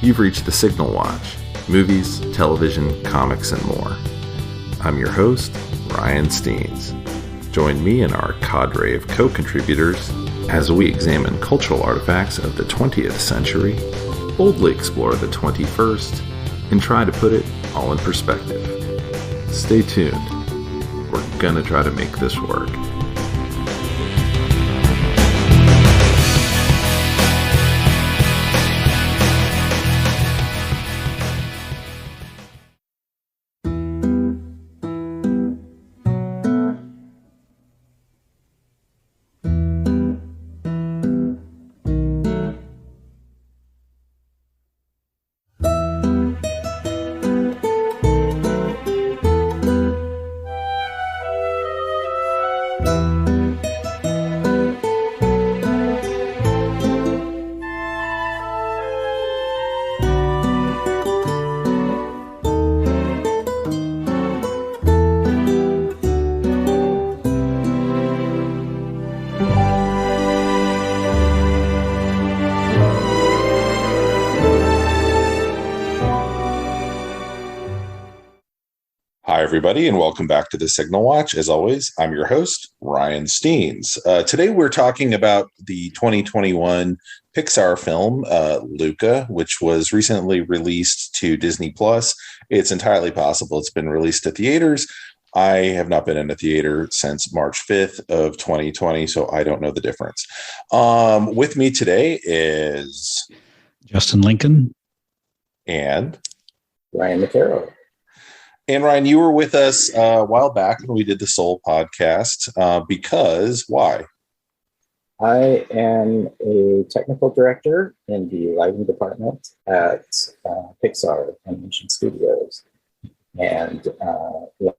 You've reached the Signal Watch, movies, television, comics, and more. I'm your host, Ryan Steens. Join me and our cadre of co-contributors as we examine cultural artifacts of the 20th century, boldly explore the 21st, and try to put it all in perspective. Stay tuned. We're gonna try to make this work. Hi, everybody, and welcome back to the Signal Watch. As always, I'm your host, Ryan Steens. Today, we're talking about the 2021 Pixar film, Luca, which was recently released to Disney+. It's entirely possible it's been released to theaters. I have not been in a theater since March 5th of 2020, so I don't know the difference. With me today is Justin Lincoln and Ryan McCarroll. And Ryan, you were with us a while back when we did the Soul podcast because why? I am a technical director in the lighting department at Pixar Animation Studios. And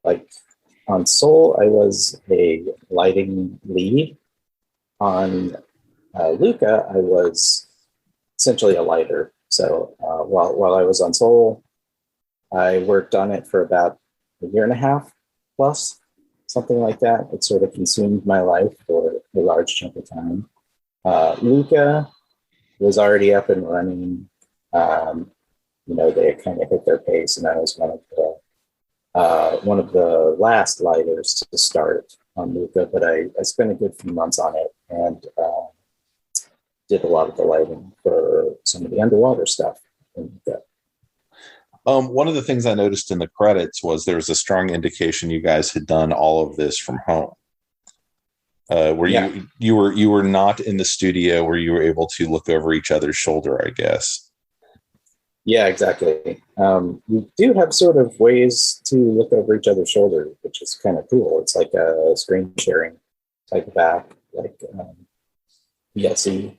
like on Soul, I was a lighting lead. On Luca, I was essentially a lighter. So while I was on Soul, I worked on it for about a year and a half plus, something like that. It sort of consumed my life for a large chunk of time. Luca was already up and running. They kind of hit their pace, and I was one of the last lighters to start on Luca, but I spent a good few months on it and did a lot of the lighting for some of the underwater stuff in Luca. One of the things I noticed in the credits was there was a strong indication you guys had done all of this from home. You were not in the studio where you were able to look over each other's shoulder, I guess. Yeah, exactly. We do have sort of ways to look over each other's shoulder, which is kind of cool. It's like a screen sharing type of app, like VLC.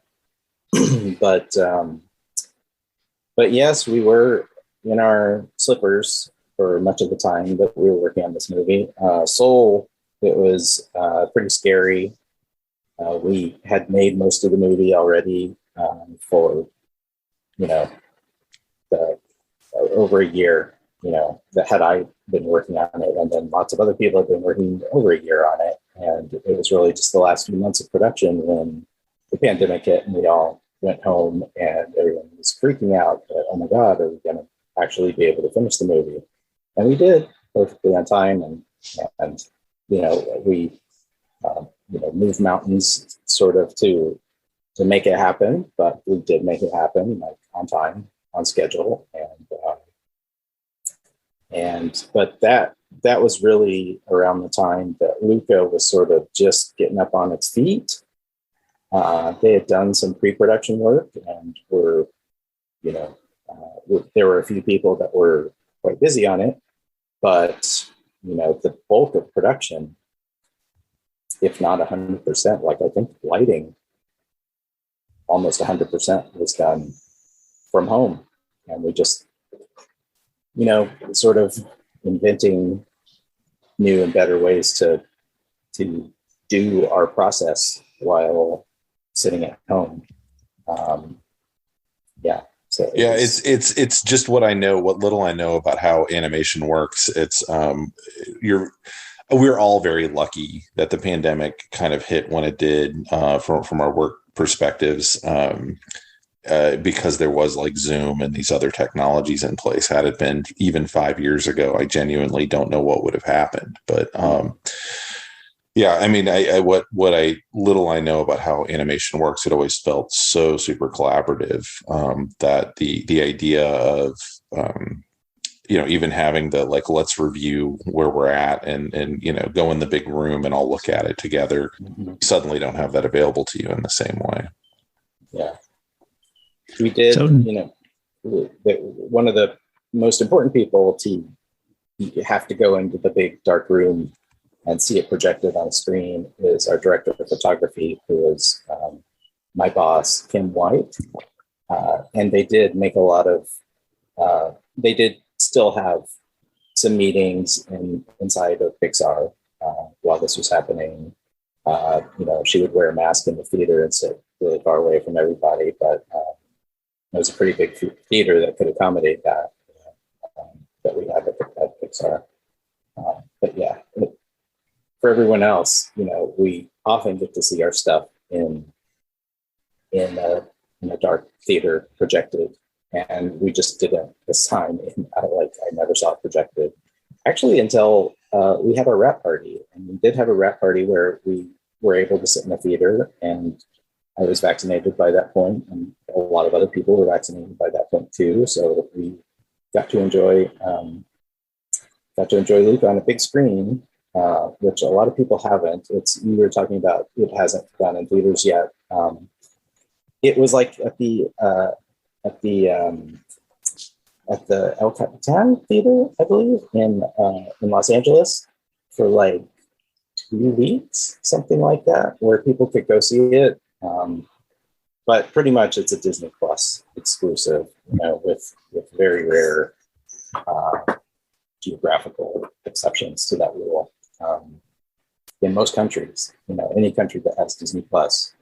But yes, we were in our slippers for much of the time that we were working on this movie. Soul, it was pretty scary. We had made most of the movie already for, over a year, that had I been working on it. And then lots of other people have been working over a year on it. And it was really just the last few months of production when the pandemic hit and we all went home and everyone was freaking out that, oh my God, are we going to actually be able to finish the movie? And we did perfectly on time, and we moved mountains sort of to make it happen, but we did make it happen, like on time, on schedule, but that was really around the time that Luca was sort of just getting up on its feet. They had done some pre-production work and were, there were a few people that were quite busy on it, but the bulk of production, if not 100%, like I think lighting, almost 100% was done from home, and we just, sort of inventing new and better ways to do our process while sitting at home. So it's just what little I know about how animation works. It's we're all very lucky that the pandemic kind of hit when it did from our work perspectives. because there was like Zoom and these other technologies in place. Had it been even 5 years ago, I genuinely don't know what would have happened. But yeah, I mean, what I little I know about how animation works, it always felt so super collaborative, that the idea of even having the like, let's review where we're at and go in the big room and all look at it together. Mm-hmm. You suddenly don't have that available to you in the same way. Yeah, we did. One of the most important people to have to go into the big dark room and see it projected on a screen is our director of photography, who is my boss, Kim White. And they did make a lot of, they did still have some meetings inside of Pixar while this was happening. She would wear a mask in the theater and sit really far away from everybody, but it was a pretty big theater that could accommodate that we have at Pixar. But yeah, for everyone else, we often get to see our stuff in a dark theater projected, and we just didn't this time. I never saw it projected actually until we had our wrap party, and we did have a wrap party where we were able to sit in the theater, and I was vaccinated by that point, and a lot of other people were vaccinated by that point too. So we got to enjoy Luca on a big screen, which a lot of people haven't. You were talking about it hasn't gone in theaters yet. It was like at the El Capitan Theater, I believe, in Los Angeles for like 2 weeks, something like that, where people could go see it. But pretty much it's a Disney Plus exclusive, with very rare geographical exceptions to that rule. In most countries, any country that has Disney Plus,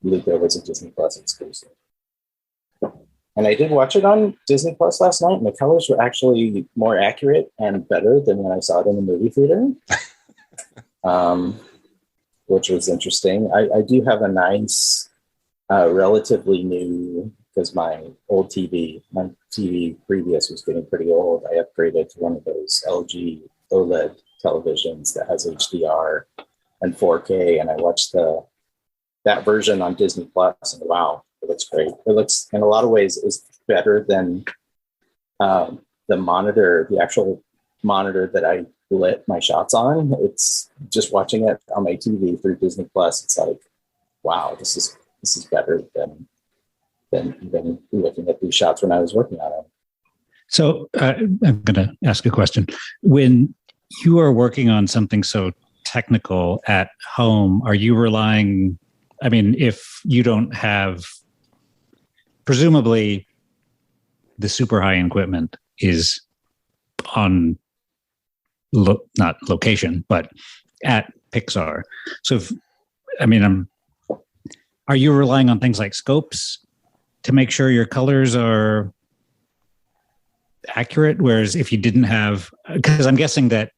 Luca was a Disney Plus exclusive. And I did watch it on Disney Plus last night, and the colors were actually more accurate and better than when I saw it in the movie theater, which was interesting. I do have a nice, relatively new, because my TV previous was getting pretty old. I upgraded to one of those LG OLED televisions that has HDR and 4K, and I watched that version on Disney Plus, and wow, it looks great. It looks, in a lot of ways, is better than the actual monitor that I lit my shots on. It's just watching it on my TV through Disney Plus. It's like, wow, this is better than even looking at these shots when I was working on it. So I'm going to ask a question. When you are working on something so technical at home, are you relying? I mean, if you don't have, presumably the super high equipment is on, not location, but at Pixar. So, are you relying on things like scopes to make sure your colors are accurate? Whereas if you didn't have, because I'm guessing that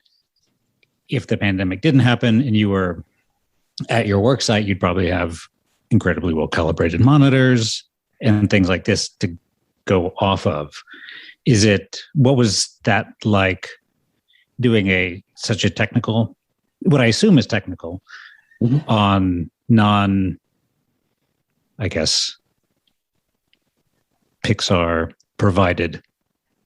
if the pandemic didn't happen and you were at your work site, you'd probably have incredibly well calibrated monitors and things like this to go off of. What was that like doing such a technical, what I assume is technical, on non, I guess, Pixar provided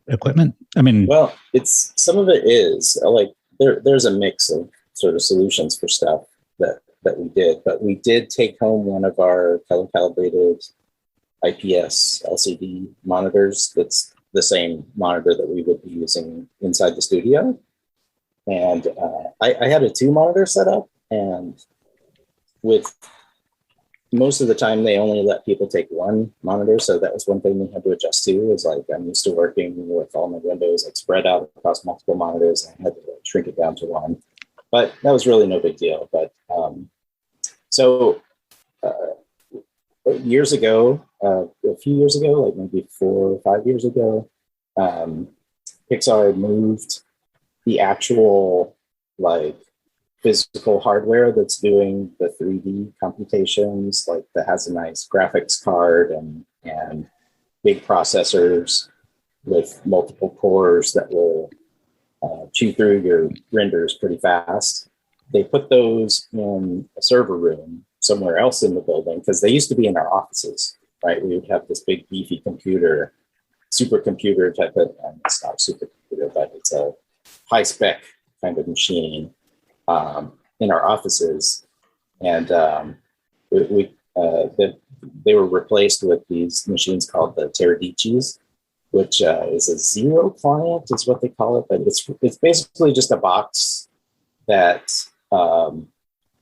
equipment? Well, some of it is like there's a mix of sort of solutions for stuff that we did, but we did take home one of our color calibrated IPS LCD monitors. That's the same monitor that we would be using inside the studio. And I had a 2 monitor setup, and with most of the time they only let people take 1 monitor. So that was one thing we had to adjust to, is like, I'm used to working with all my windows like spread out across multiple monitors, and I had to shrink it down to 1. But that was really no big deal. But years ago, a few years ago, like maybe 4 or 5 years ago, Pixar moved the actual like physical hardware that's doing the 3D computations, like that has a nice graphics card and big processors with multiple cores that will chew through your renders pretty fast. They put those in a server room somewhere else in the building because they used to be in our offices, right? We would have this big beefy computer, supercomputer type of, it's not a supercomputer, but it's a high spec kind of machine in our offices. And they were replaced with these machines called the Teradicis, which is a zero client is what they call it. But it's basically just a box that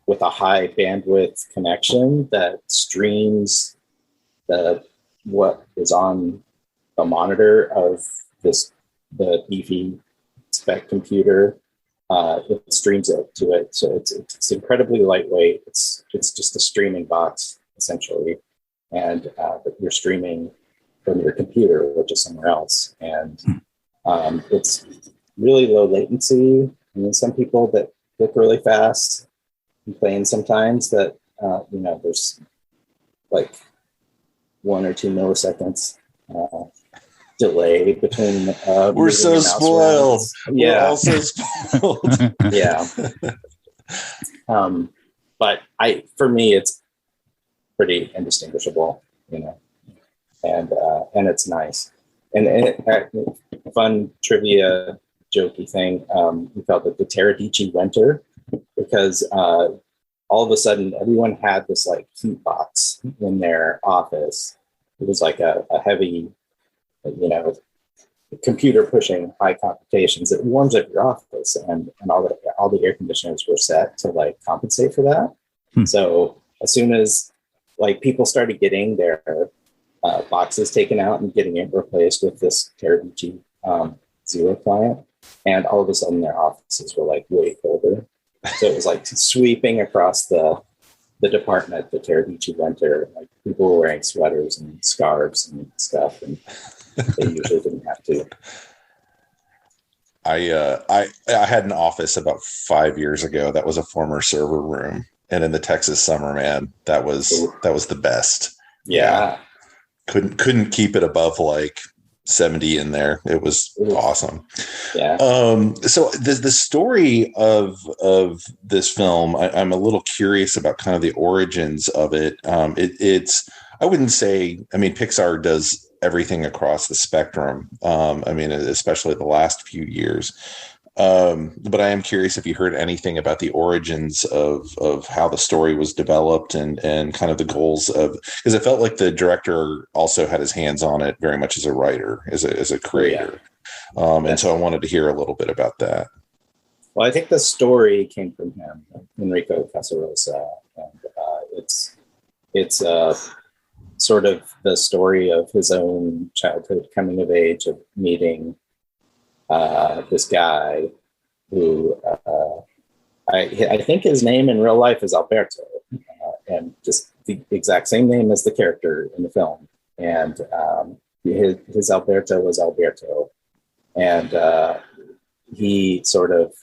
with a high bandwidth connection that streams what is on the monitor of the beefy spec computer. It streams it to it, so it's incredibly lightweight. It's just a streaming box essentially, and you're streaming from your computer, which is somewhere else, and it's really low latency. I mean, some people that click really fast complain sometimes that there's like 1 or 2 milliseconds delay between we're so spoiled. Yeah, we're all so spoiled. Yeah. But for me it's pretty indistinguishable, and it's nice. And fun trivia jokey thing, we called it the Teradici winter because all of a sudden everyone had this like heat box in their office. It was like a heavy, computer pushing high computations. It warms up your office, and all the air conditioners were set to like compensate for that. So as soon as like people started getting their boxes taken out and getting it replaced with this Teradici zero client, and all of a sudden their offices were like way colder. So it was like sweeping across the department, the Teradici winter. Like people were wearing sweaters and scarves and stuff, and they usually didn't have to. I had an office about 5 years ago that was a former server room, and in the Texas summer, man, that was the best. Yeah. Couldn't keep it above like 70 in there. It was awesome. Yeah. So the story of this film, I'm a little curious about kind of the origins of it. It's I wouldn't say, I mean, Pixar does everything across the spectrum. I mean, especially the last few years. But I am curious if you heard anything about the origins of how the story was developed and kind of the goals of, because it felt like the director also had his hands on it very much as a writer, as a creator. Yeah. And so I wanted to hear a little bit about that. Well, I think the story came from him, Enrico Casarosa, and it's sort of the story of his own childhood coming of age, of meeting this guy who I think his name in real life is Alberto, and just the exact same name as the character in the film. And his Alberto was Alberto, and he sort of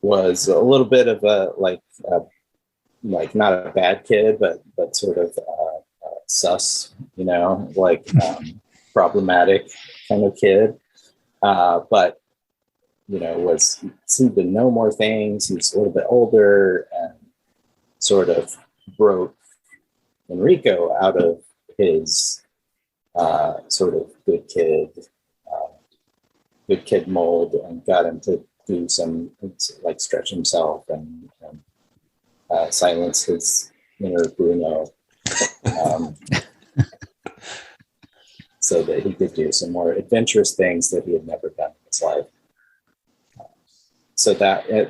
was a little bit of a like not a bad kid, but sort of sus, problematic kind of kid. But seemed to know more things. He's a little bit older, and sort of broke Enrico out of his sort of good kid mold, and got him to do some like stretch himself and silence his inner Bruno, so that he could do some more adventurous things that he had never done in his life.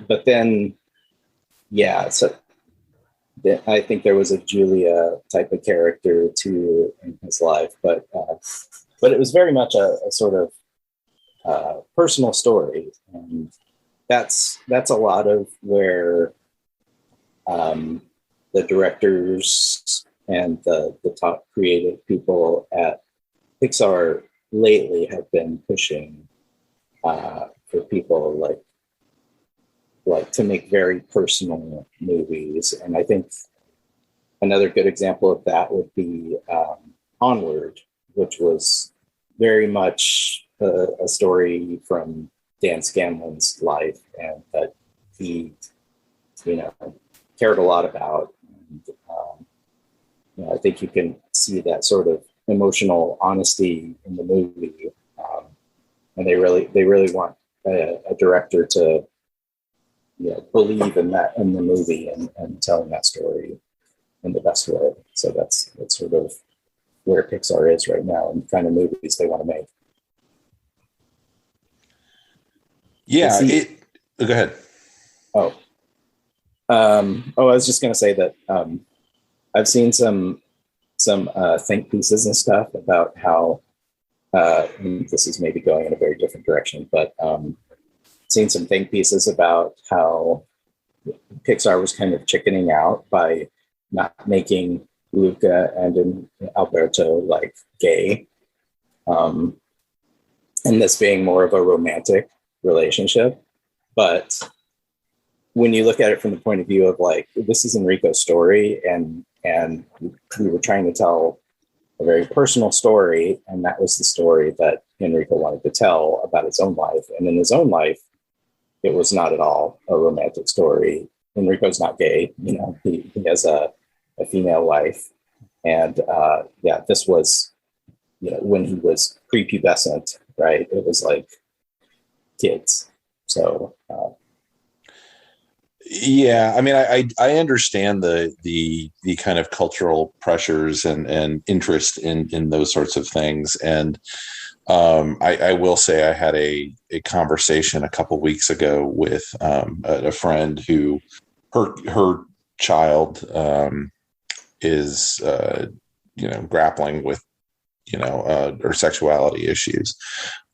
But then, so I think there was a Julia type of character too in his life, but it was very much a sort of personal story, and that's a lot of where the directors and the top creative people at Pixar lately have been pushing for people like like to make very personal movies. And I think another good example of that would be Onward, which was very much a story from Dan Scanlon's life, and that he, cared a lot about. And, I think you can see that sort of emotional honesty in the movie, and they really want a director to believe in the movie and telling that story in the best way. So that's sort of where Pixar is right now and the kind of movies they want to make. Yeah. Go ahead. I was just going to say that I've seen some think pieces and stuff about how, and this is maybe going in a very different direction, but seen some think pieces about how Pixar was kind of chickening out by not making Luca and Alberto like gay, and this being more of a romantic relationship. But when you look at it from the point of view of like, this is Enrico's story, and we were trying to tell a very personal story, and that was the story that Enrico wanted to tell about his own life. And in his own life, it was not at all a romantic story. Enrico's not gay, he has a female wife. And this was, when he was prepubescent, right? It was like kids. So, yeah, I mean, I understand the kind of cultural pressures and interest in those sorts of things. And I will say I had a conversation a couple weeks ago with a friend who her child is grappling with her sexuality issues,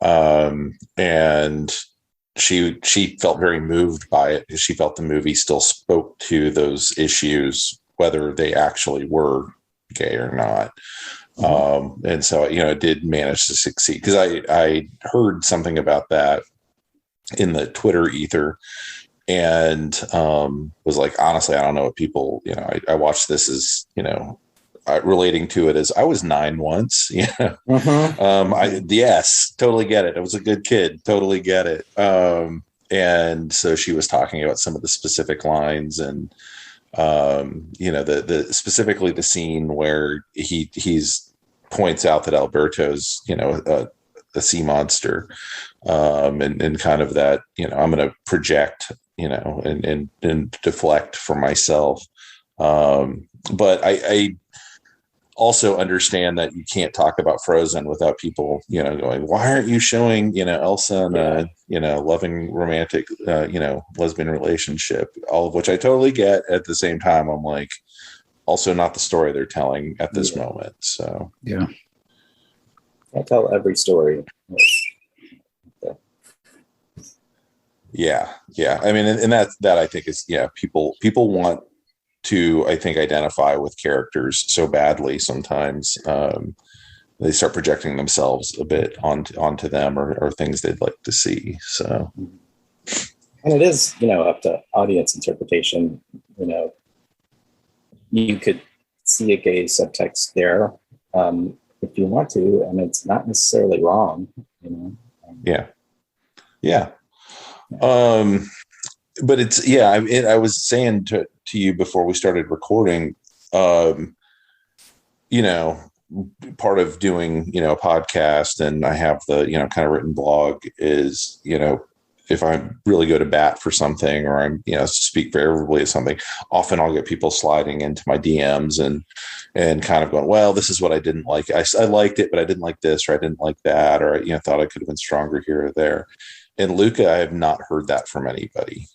and she felt very moved by it because she felt the movie still spoke to those issues, whether they actually were gay or not. And so, it did manage to succeed, because I heard something about that in the Twitter ether, and was like, honestly, I don't know what people, I watched this as, relating to it as I was 9 once. Yes, totally get it. I was a good kid. Totally get it. And so she was talking about some of the specific lines, and the specifically the scene where he's points out that Alberto's a sea monster, and kind of that I'm going to project and deflect for myself, but I also understand that you can't talk about Frozen without people, going, why aren't you showing, Elsa in a loving romantic, lesbian relationship, all of which I totally get. At the same time, I'm like, also not the story they're telling at this moment. So, yeah. I tell every story. Yeah. I mean, and that I think is, people want to, I think, identify with characters so badly sometimes, they start projecting themselves a bit onto them or things they'd like to see. So, and it is, up to audience interpretation. You could see a gay subtext there, if you want to, and it's not necessarily wrong. Yeah. But it's, I was saying to you before we started recording, part of doing, a podcast, and I have the, kind of written blog is, if I really go to bat for something, or I'm, speak favorably at something, often I'll get people sliding into my DMs and kind of going, well, this is what I didn't like. I liked it, but I didn't like this, or I didn't like that, or, thought I could have been stronger here or there. And Luca, I have not heard that from anybody.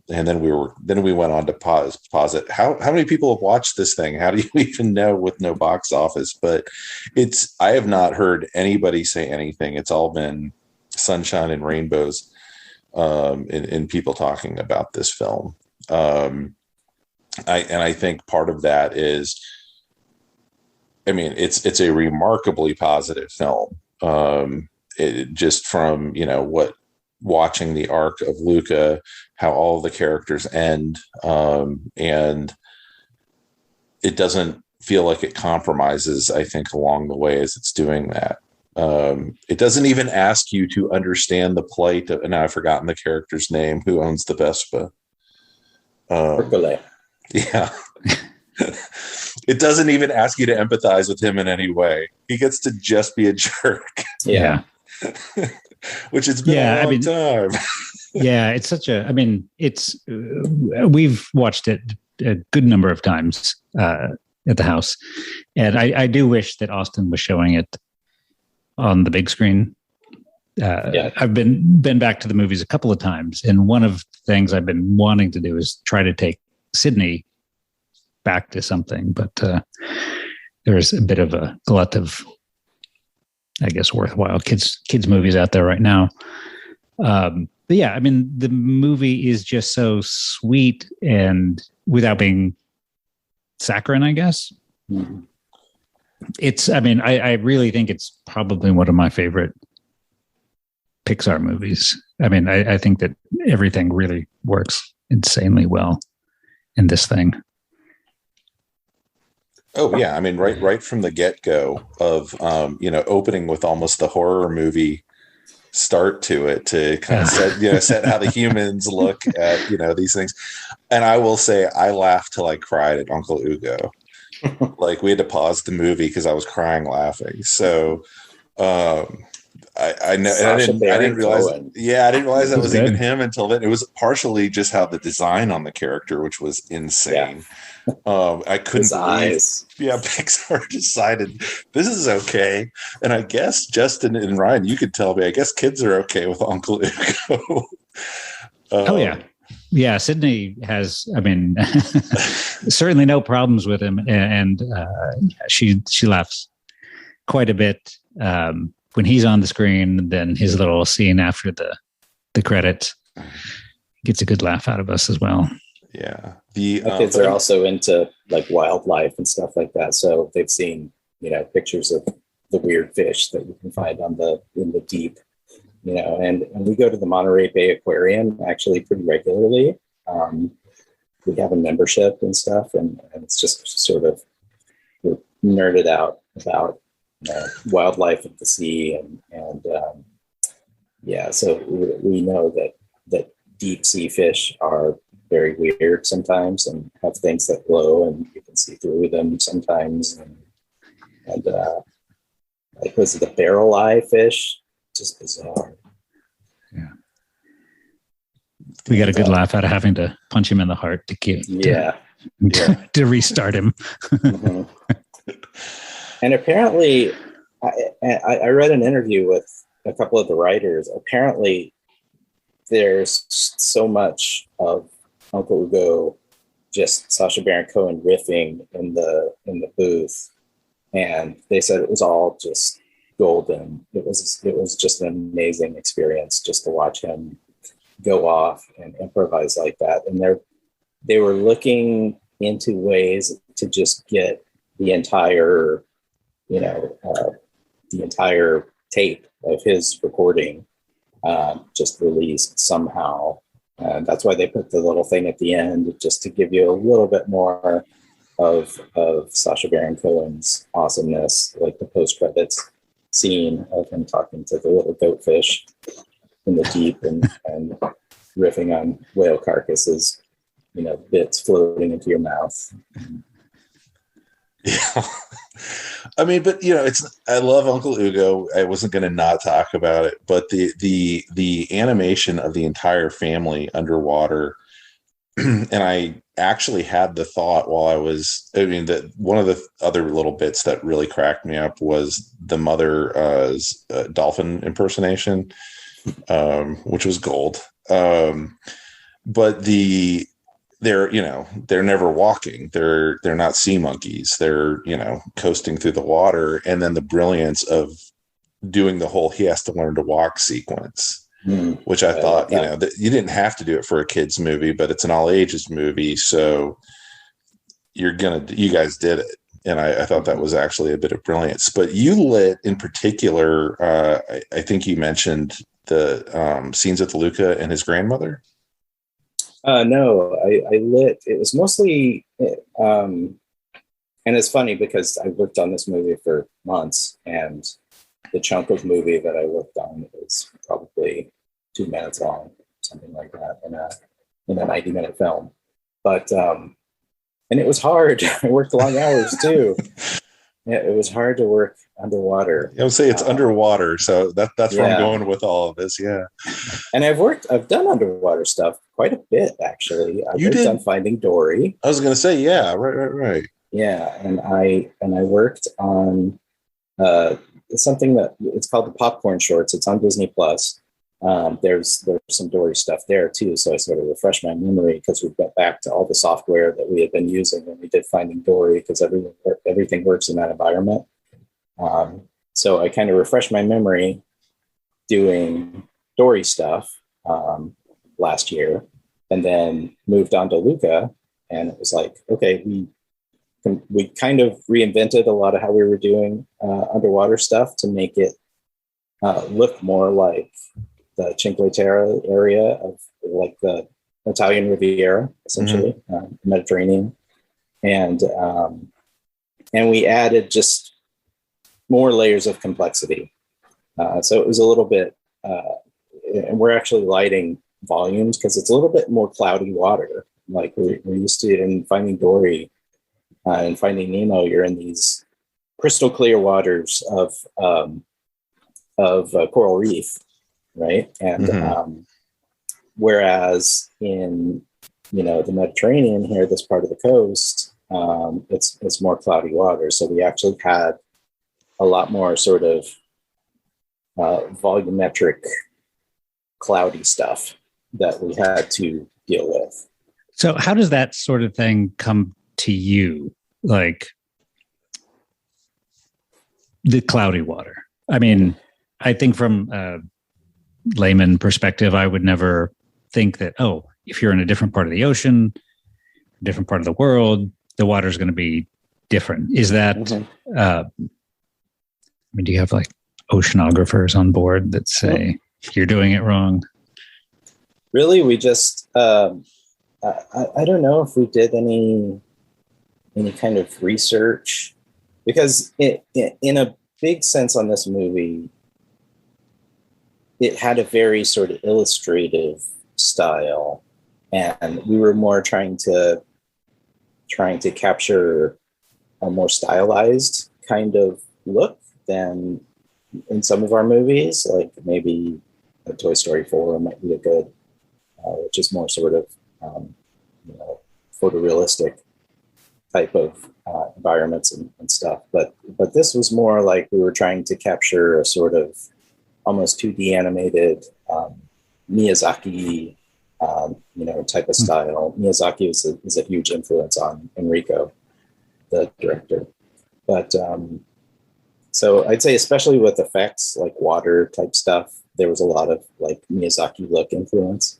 And then we went on to posit how many people have watched this thing? How do you even know with no box office? But I have not heard anybody say anything. It's all been sunshine and rainbows, in people talking about this film. I think part of that is, I mean, it's a remarkably positive film. It just from, what watching the arc of Luca, how all of the characters end, and it doesn't feel like it compromises, I think, along the way as it's doing that. It doesn't even ask you to understand the plight of, and now I've forgotten the character's name, who owns the Vespa. Yeah. It doesn't even ask you to empathize with him in any way. He gets to just be a jerk. Yeah. Which has been a long time. Yeah, it's such a, we've watched it a good number of times at the house. And I do wish that Austin was showing it on the big screen. I've been back to the movies a couple of times. And one of the things I've been wanting to do is try to take Sydney back to something. But there's a bit of a glut of, I guess, worthwhile kids movies out there right now. But yeah, the movie is just so sweet and without being saccharine, I guess. Mm-hmm. I really think it's probably one of my favorite Pixar movies. I think that everything really works insanely well in this thing. Oh yeah, right from the get-go of opening with almost the horror movie start to it, to kind of set how the humans look at these things. And I will say, I laughed till I cried at Uncle Ugo. Like, we had to pause the movie because I was crying laughing. So I know, and I didn't realize. Yeah, I didn't realize that was even him until then. It was partially just how the design on the character, which was insane. Yeah. I couldn't believe. Yeah, Pixar decided this is okay, and I guess Justin and Ryan, you could tell me. I guess kids are okay with Uncle Ugo. Oh yeah. Yeah, Sydney has, certainly no problems with him, and she laughs quite a bit when he's on the screen. Then his little scene after the credits gets a good laugh out of us as well. Yeah, the kids are also into like wildlife and stuff like that, so they've seen pictures of the weird fish that you can find in the deep. And we go to the Monterey Bay Aquarium actually pretty regularly. We have a membership and stuff, and it's just sort of, we're nerded out about wildlife at the sea, and so we know that deep sea fish are very weird sometimes and have things that glow, and you can see through them sometimes, and like, was it the barrel eye fish? Just bizarre. Yeah, we got a good laugh out of having to punch him in the heart to restart him. Mm-hmm. And apparently, I read an interview with a couple of the writers. Apparently, there's so much of Uncle Ugo, just Sacha Baron Cohen riffing in the booth, and they said it was all just golden. It was just an amazing experience just to watch him go off and improvise like that. And they were looking into ways to just get the entire tape of his recording just released somehow. And that's why they put the little thing at the end, just to give you a little bit more of Sacha Baron Cohen's awesomeness, like the post-credits scene of him talking to the little goatfish in the deep and riffing on whale carcasses, bits floating into your mouth. Yeah. But I love Uncle Ugo. I wasn't going to not talk about it, but the animation of the entire family underwater, and I actually had the thought while I was, that one of the other little bits that really cracked me up was the mother's dolphin impersonation, which was gold. But they're never walking. They're not sea monkeys. They're, coasting through the water. And then the brilliance of doing the whole, he has to learn to walk sequence. Which I thought, that you didn't have to do it for a kid's movie, but it's an all ages movie. So you guys did it. And I thought that was actually a bit of brilliance. But you lit in particular, I think you mentioned the scenes with Luca and his grandmother? No, I lit. It was mostly, and it's funny because I worked on this movie for months, and the chunk of movie that I worked on is probably 2 minutes long, something like that, in a 90-minute film. But and it was hard. I worked long hours too. Yeah, it was hard to work underwater. I would say it's underwater, so that's where I'm Yeah. going with all of this. Yeah. And I've done underwater stuff quite a bit, actually. I've You worked did? on Finding Dory. I was going to say, yeah, right. Yeah, and I worked on something that it's called the Popcorn Shorts. It's on Disney Plus. There's some Dory stuff there too, so I sort of refreshed my memory because we got back to all the software that we had been using when we did Finding Dory, because everything works in that environment. So I kind of refreshed my memory doing Dory stuff last year, and then moved on to Luca, and it was like, okay, we kind of reinvented a lot of how we were doing underwater stuff to make it look more like the Cinque Terre area of like the Italian Riviera, essentially, Mediterranean, and we added just more layers of complexity. So it was a little bit, and we're actually lighting volumes because it's a little bit more cloudy water. Like we're used to in Finding Dory and Finding Nemo, you're in these crystal clear waters of coral reef, right? And whereas in the Mediterranean here, this part of the coast, it's more cloudy water. So we actually had a lot more sort of volumetric cloudy stuff that we had to deal with. So how does that sort of thing come to you? Like the cloudy water? I mean, I think from a layman perspective, I would never think that, oh, if you're in a different part of the ocean, different part of the world, the water is going to be different. Is that, I mean, do you have like oceanographers on board that say you're doing it wrong? Really, we just, I don't know if we did any kind of research, because in a big sense on this movie, it had a very sort of illustrative style, and we were more trying to capture a more stylized kind of look than in some of our movies, like maybe a Toy Story 4 might be a good, which is more sort of photorealistic type of environments and stuff. But this was more like we were trying to capture a sort of almost 2D animated Miyazaki type of style. Miyazaki is a huge influence on Enrico, the director. But so I'd say, especially with effects like water type stuff, there was a lot of like Miyazaki look influence.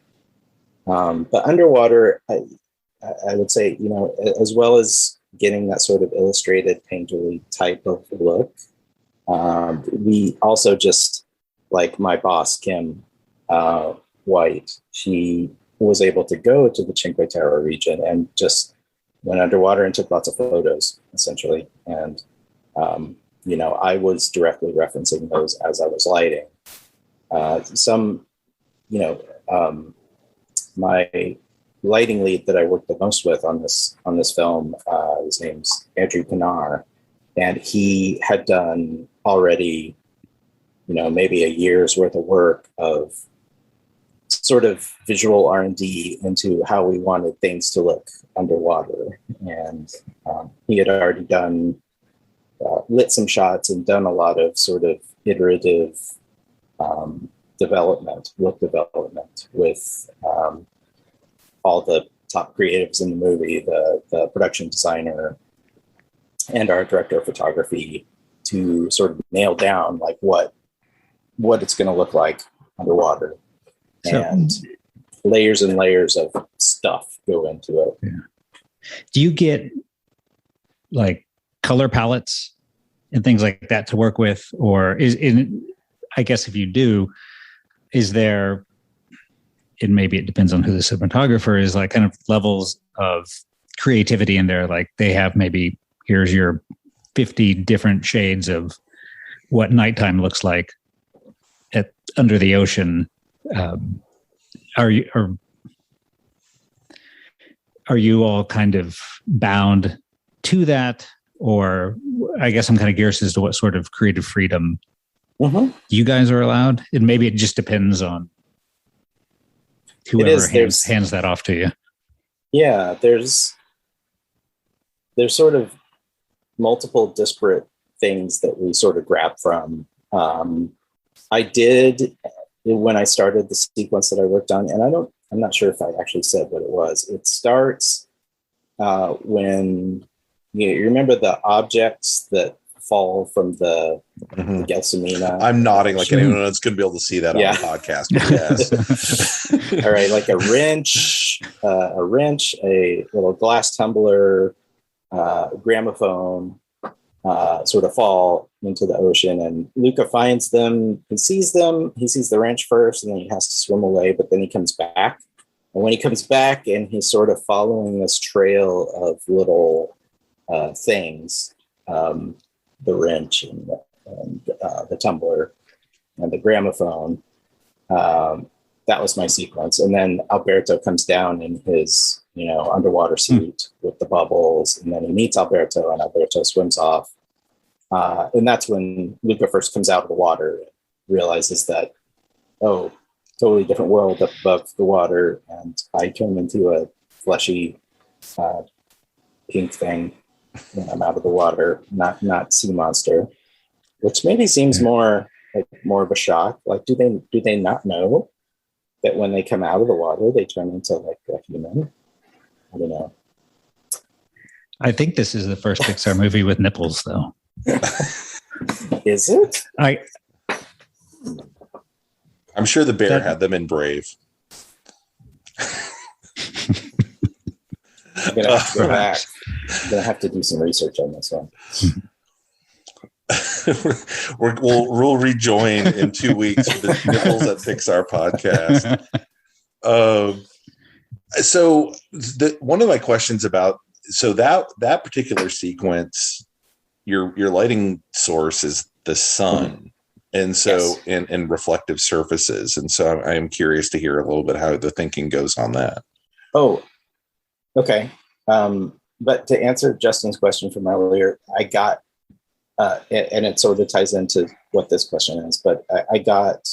But underwater, I would say, as well as getting that sort of illustrated painterly type of look, we also just, like my boss, Kim White, she was able to go to the Cinque Terre region and just went underwater and took lots of photos, essentially. And, I was directly referencing those as I was lighting. My lighting lead that I worked the most with on this film, his name's Andrew Pinar, and he had done already, maybe a year's worth of work of sort of visual R&D into how we wanted things to look underwater. And he had already done lit some shots and done a lot of sort of iterative look development with all the top creatives in the movie, the production designer and our director of photography, to sort of nail down like what it's going to look like underwater. And layers and layers of stuff go into it. Yeah. Do you get like color palettes and things like that to work with? Or I guess if you do, is there, and maybe it depends on who the cinematographer is, like kind of levels of creativity in there? Like they have maybe, here's your 50 different shades of what nighttime looks like under the ocean. Are you all kind of bound to that? Or I guess I'm kind of curious as to what sort of creative freedom you guys are allowed. And maybe it just depends on whoever hands that off to you. Yeah, there's sort of multiple disparate things that we sort of grab from. I did, when I started the sequence that I worked on, and I'm not sure if I actually said what it was. It starts when you remember the objects that fall from the Gelsomina. I'm nodding like anyone else going to be able to see that on the podcast. Yes. All right, like a wrench, a little glass tumbler, gramophone, sort of fall into the ocean, and Luca finds them. He sees them. He sees the wrench first, and then he has to swim away. But then he comes back, and when he comes back, and he's sort of following this trail of little things, the wrench and the tumbler and the gramophone. That was my sequence, and then Alberto comes down in his underwater suit with the bubbles, and then he meets Alberto, and Alberto swims off. And that's when Luca first comes out of the water, realizes that, oh, totally different world up above the water, and I turn into a fleshy pink thing when I'm out of the water, not sea monster, which maybe seems more of a shock. Like, do they not know that when they come out of the water, they turn into like a human? I don't know. I think this is the first Pixar movie with nipples, though. Is it? I'm sure the bear had them in Brave. I'm gonna have to go back. I'm gonna have to do some research on this one. We'll rejoin in 2 weeks for the Nipples at Pixar podcast. So one of my questions about that particular sequence, your lighting source is the sun, and so and reflective surfaces, and so I am curious to hear a little bit how the thinking goes on that. Oh, okay. But to answer Justin's question from earlier, I got, and it sort of ties into what this question is, but I got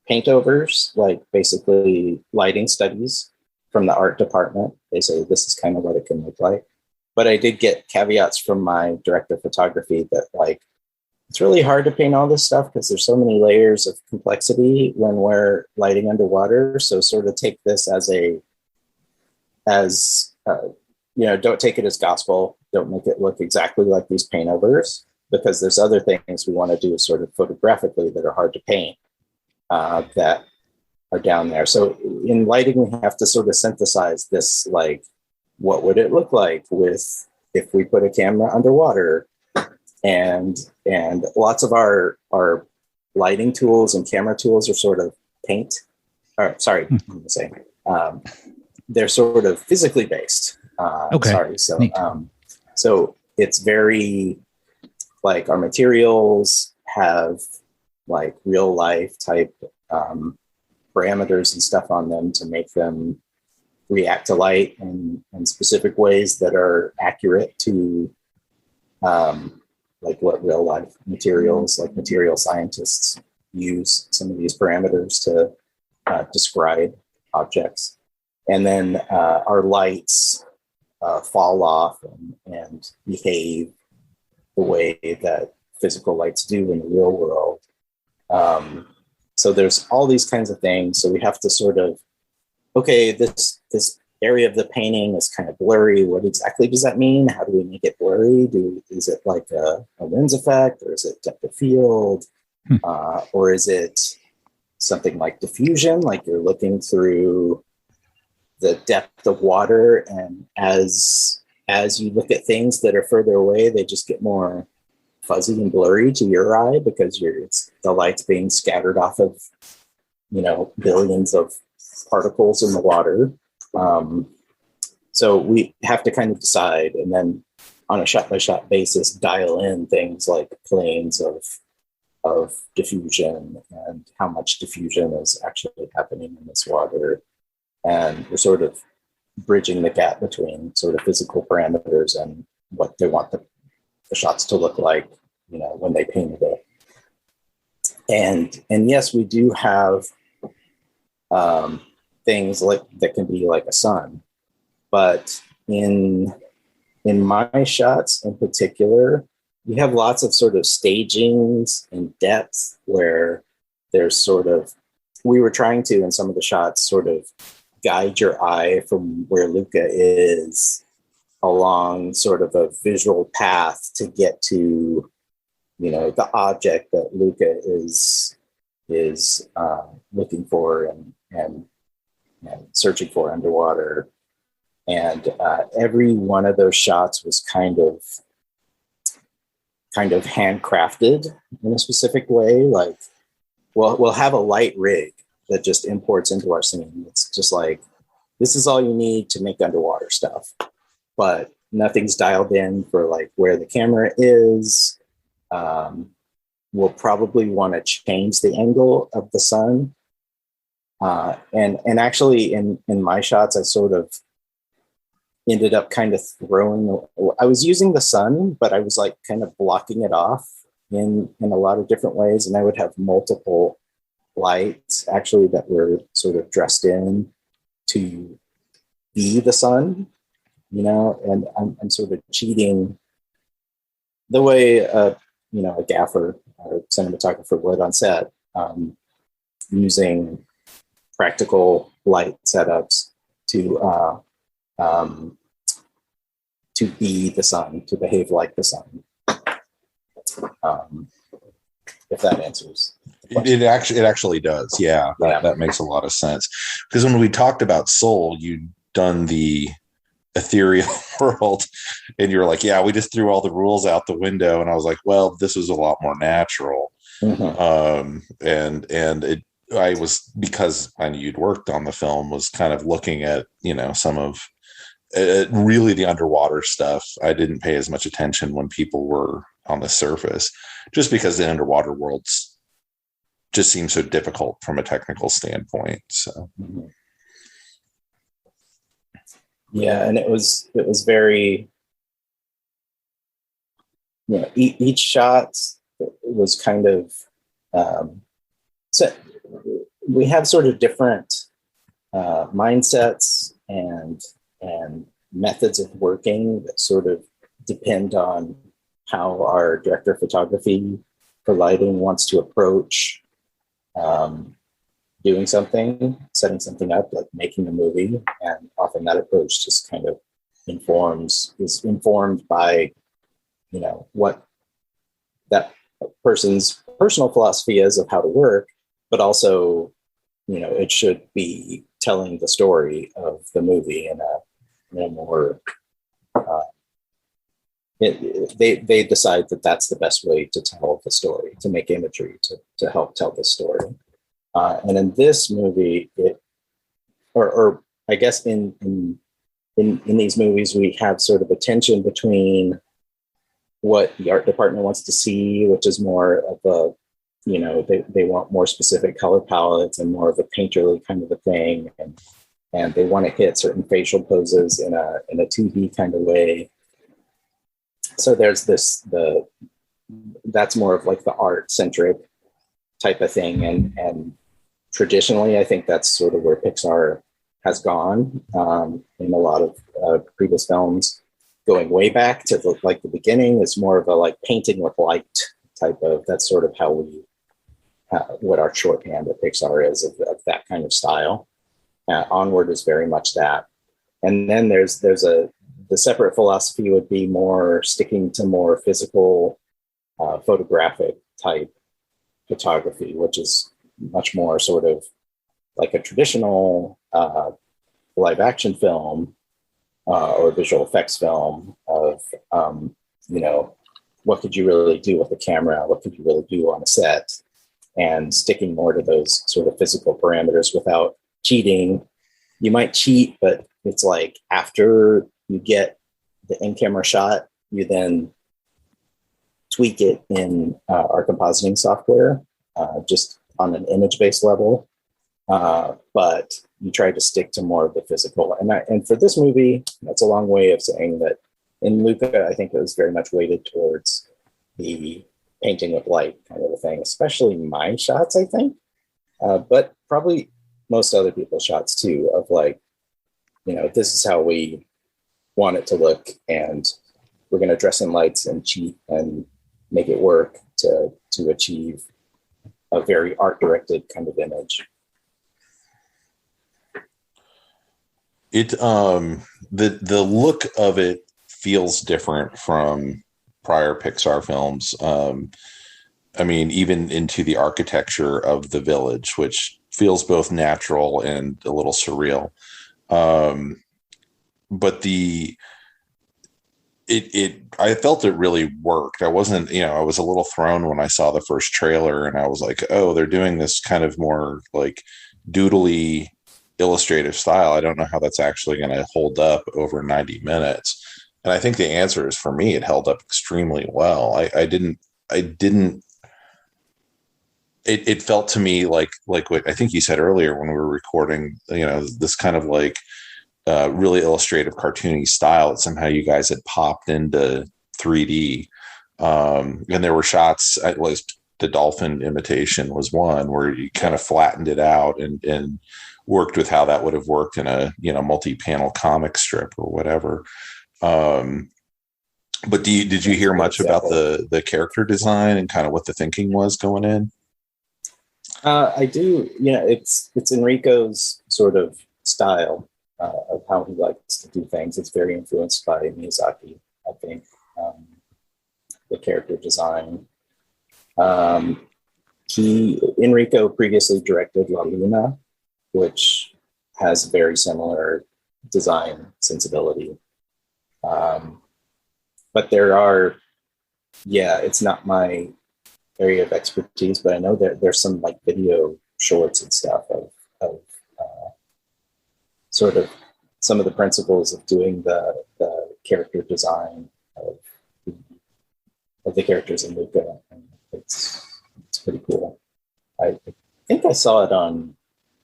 paint overs, like basically lighting studies from the art department. They say this is kind of what it can look like. But I did get caveats from my director of photography that, like, it's really hard to paint all this stuff because there's so many layers of complexity when we're lighting underwater. So sort of take this don't take it as gospel. Don't make it look exactly like these paint overs, because there's other things we want to do sort of photographically that are hard to paint that are down there. So in lighting, we have to sort of synthesize this, like, what would it look like if we put a camera underwater? And lots of our lighting tools and camera tools are sort of they're sort of physically based. Okay. So it's very, like, our materials have like real life type parameters and stuff on them to make them react to light in specific ways that are accurate to like what real life materials, like material scientists use some of these parameters to describe objects. And then our lights fall off and behave the way that physical lights do in the real world. So there's all these kinds of things. So we have to sort of, okay, this area of the painting is kind of blurry. What exactly does that mean? How do we make it blurry? Is it like a lens effect, or is it depth of field? Or is it something like diffusion, like you're looking through the depth of water, and as you look at things that are further away, they just get more fuzzy and blurry to your eye because it's the light's being scattered off of billions of particles in the water. So we have to kind of decide, and then on a shot-by-shot basis, dial in things like planes of diffusion and how much diffusion is actually happening in this water. And we're sort of bridging the gap between sort of physical parameters and what they want the shots to look like, when they painted it. And yes, we do have things like that can be like a sun, but in my shots in particular, we have lots of sort of stagings and depth where there's sort of, we were trying to, in some of the shots, sort of guide your eye from where Luca is along sort of a visual path to get to, the object that Luca is looking for and searching for underwater. And every one of those shots was kind of handcrafted in a specific way. Like, we'll have a light rig that just imports into our scene. It's just like, this is all you need to make underwater stuff, but nothing's dialed in for like where the camera is. We'll probably want to change the angle of the sun. And actually in my shots, I sort of ended up kind of I was using the sun, but I was like kind of blocking it off in a lot of different ways. And I would have multiple lights actually that were sort of dressed in to be the sun, and I'm sort of cheating the way, a gaffer or cinematographer would on set, using practical light setups to be the sun, to behave like the sun. If that answers. It actually does. Yeah, that makes a lot of sense. Because when we talked about Soul, you'd done the ethereal world, and you were like, "Yeah, we just threw all the rules out the window." And I was like, "Well, this was a lot more natural." Mm-hmm. I was, because I knew you'd worked on the film, was kind of looking at some of really the underwater stuff. I didn't pay as much attention when people were on the surface, just because the underwater worlds just seem so difficult from a technical standpoint. So, yeah, and it was very, each shot was kind of so we have sort of different mindsets and methods of working that sort of depend on how our director of photography for lighting wants to approach doing something, setting something up, like making a movie. And often that approach just kind of is informed by, what that person's personal philosophy is of how to work, but also, it should be telling the story of the movie in a more, they decide that that's the best way to tell the story, to make imagery to help tell the story. And in this movie, or I guess in these movies, we have sort of a tension between what the art department wants to see, which is more of a, they want more specific color palettes and more of a painterly kind of a thing. And they want to hit certain facial poses in a 2D kind of way. So there's that's more of like the art centric type of thing. And traditionally, I think that's sort of where Pixar has gone in a lot of previous films. Going way back to the beginning, is more of a like painting with light type of, that's sort of how we, what our shorthand at Pixar is of that kind of style. Onward is very much that. And then there's the separate philosophy would be more sticking to more physical, photographic type photography, which is much more sort of like a traditional live action film or visual effects film of, what could you really do with the camera? What could you really do on a set? and sticking more to those sort of physical parameters without cheating. You might cheat, but it's like after you get the in-camera shot, you then tweak it in our compositing software, just on an image-based level. But you try to stick to more of the physical. And for this movie, that's a long way of saying that in Luca, I think it was very much weighted towards the painting with light kind of a thing, especially my shots, I think. But probably most other people's shots too, of like, this is how we want it to look, and we're going to dress in lights and cheat and make it work to achieve a very art-directed kind of image. It the look of it feels different from prior Pixar films. I mean, even into the architecture of the village, which feels both natural and a little surreal. But I felt it really worked. I wasn't, I was a little thrown when I saw the first trailer, and I was like, oh, they're doing this kind of more like doodly illustrative style. I don't know how that's actually going to hold up over 90 minutes. And I think the answer is, for me, it held up extremely well. It felt to me like what I think you said earlier when we were recording, this kind of like really illustrative, cartoony style that somehow you guys had popped into 3D. And there were shots, at least the dolphin imitation was one, where you kind of flattened it out and worked with how that would have worked in a, multi-panel comic strip or whatever. But did you hear much about the character design and kind of what the thinking was going in? I do. It's Enrico's sort of style of how he likes to do things. It's very influenced by Miyazaki, I think. The character design. Enrico previously directed La Luna, which has very similar design sensibility. But it's not my area of expertise, but I know there's some like video shorts and stuff of sort of some of the principles of doing the character design of the characters in Luca. And it's pretty cool. I think I saw it on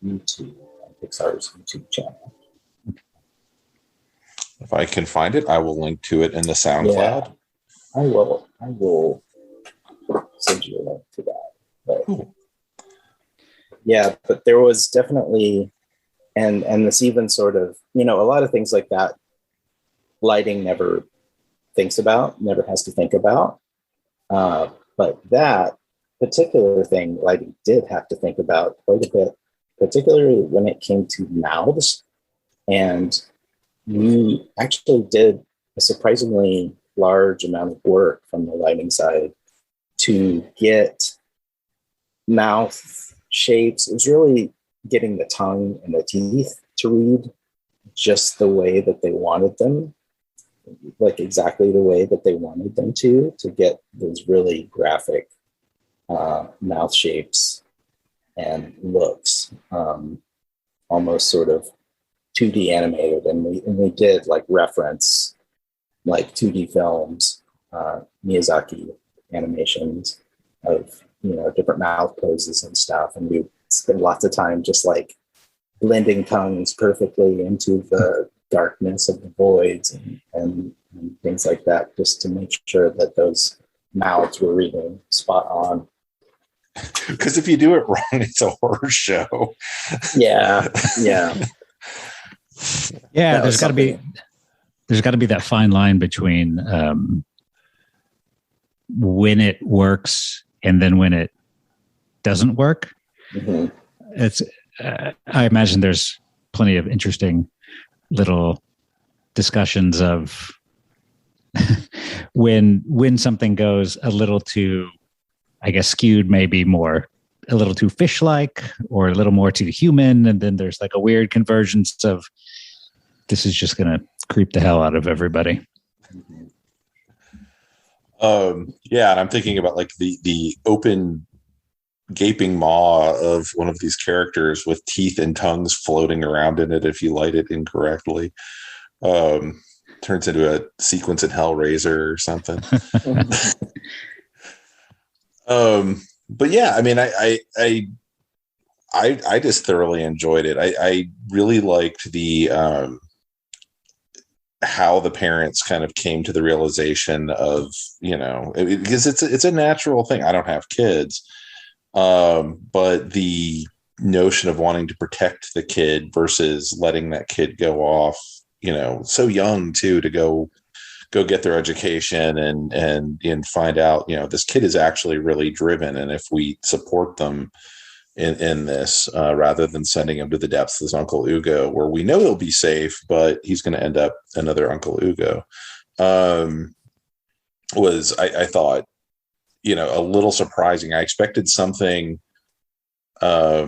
YouTube, on Pixar's YouTube channel. If I can find it, I will link to it in the SoundCloud. Yeah, I will send you a link to that. But, cool. Yeah, but there was definitely, and this even sort of, a lot of things like that, lighting never has to think about. But that particular thing, lighting did have to think about quite a bit, particularly when it came to mouths. And we actually did a surprisingly large amount of work from the lighting side to get mouth shapes. It was really getting the tongue and the teeth to read just the way that they wanted them, like exactly the way that they wanted them to get those really graphic mouth shapes and looks, almost sort of 2D animated. And we did like reference like 2D films, Miyazaki animations of, different mouth poses and stuff. And we spend lots of time just like blending tongues perfectly into the darkness of the voids and things like that, just to make sure that those mouths were reading spot on. Because if you do it wrong, it's a horror show. Yeah. There's got to be that fine line between when it works and then when it doesn't work. Mm-hmm. It's I imagine there's plenty of interesting little discussions of when something goes a little too, I guess, skewed, maybe more a little too fish-like or a little more too human, and then there's like a weird convergence of this is just going to creep the hell out of everybody. And I'm thinking about like the open gaping maw of one of these characters with teeth and tongues floating around in it if you light it incorrectly. Turns into a sequence in Hellraiser or something. But yeah, I mean, I just thoroughly enjoyed it. I really liked the how the parents kind of came to the realization of, because it's a natural thing. I don't have kids, but the notion of wanting to protect the kid versus letting that kid go off, so young too, to go get their education and find out, this kid is actually really driven. And if we support them in this, rather than sending him to the depths as Uncle Ugo, where we know he'll be safe, but he's going to end up another Uncle Ugo, was, I thought, a little surprising. I expected something a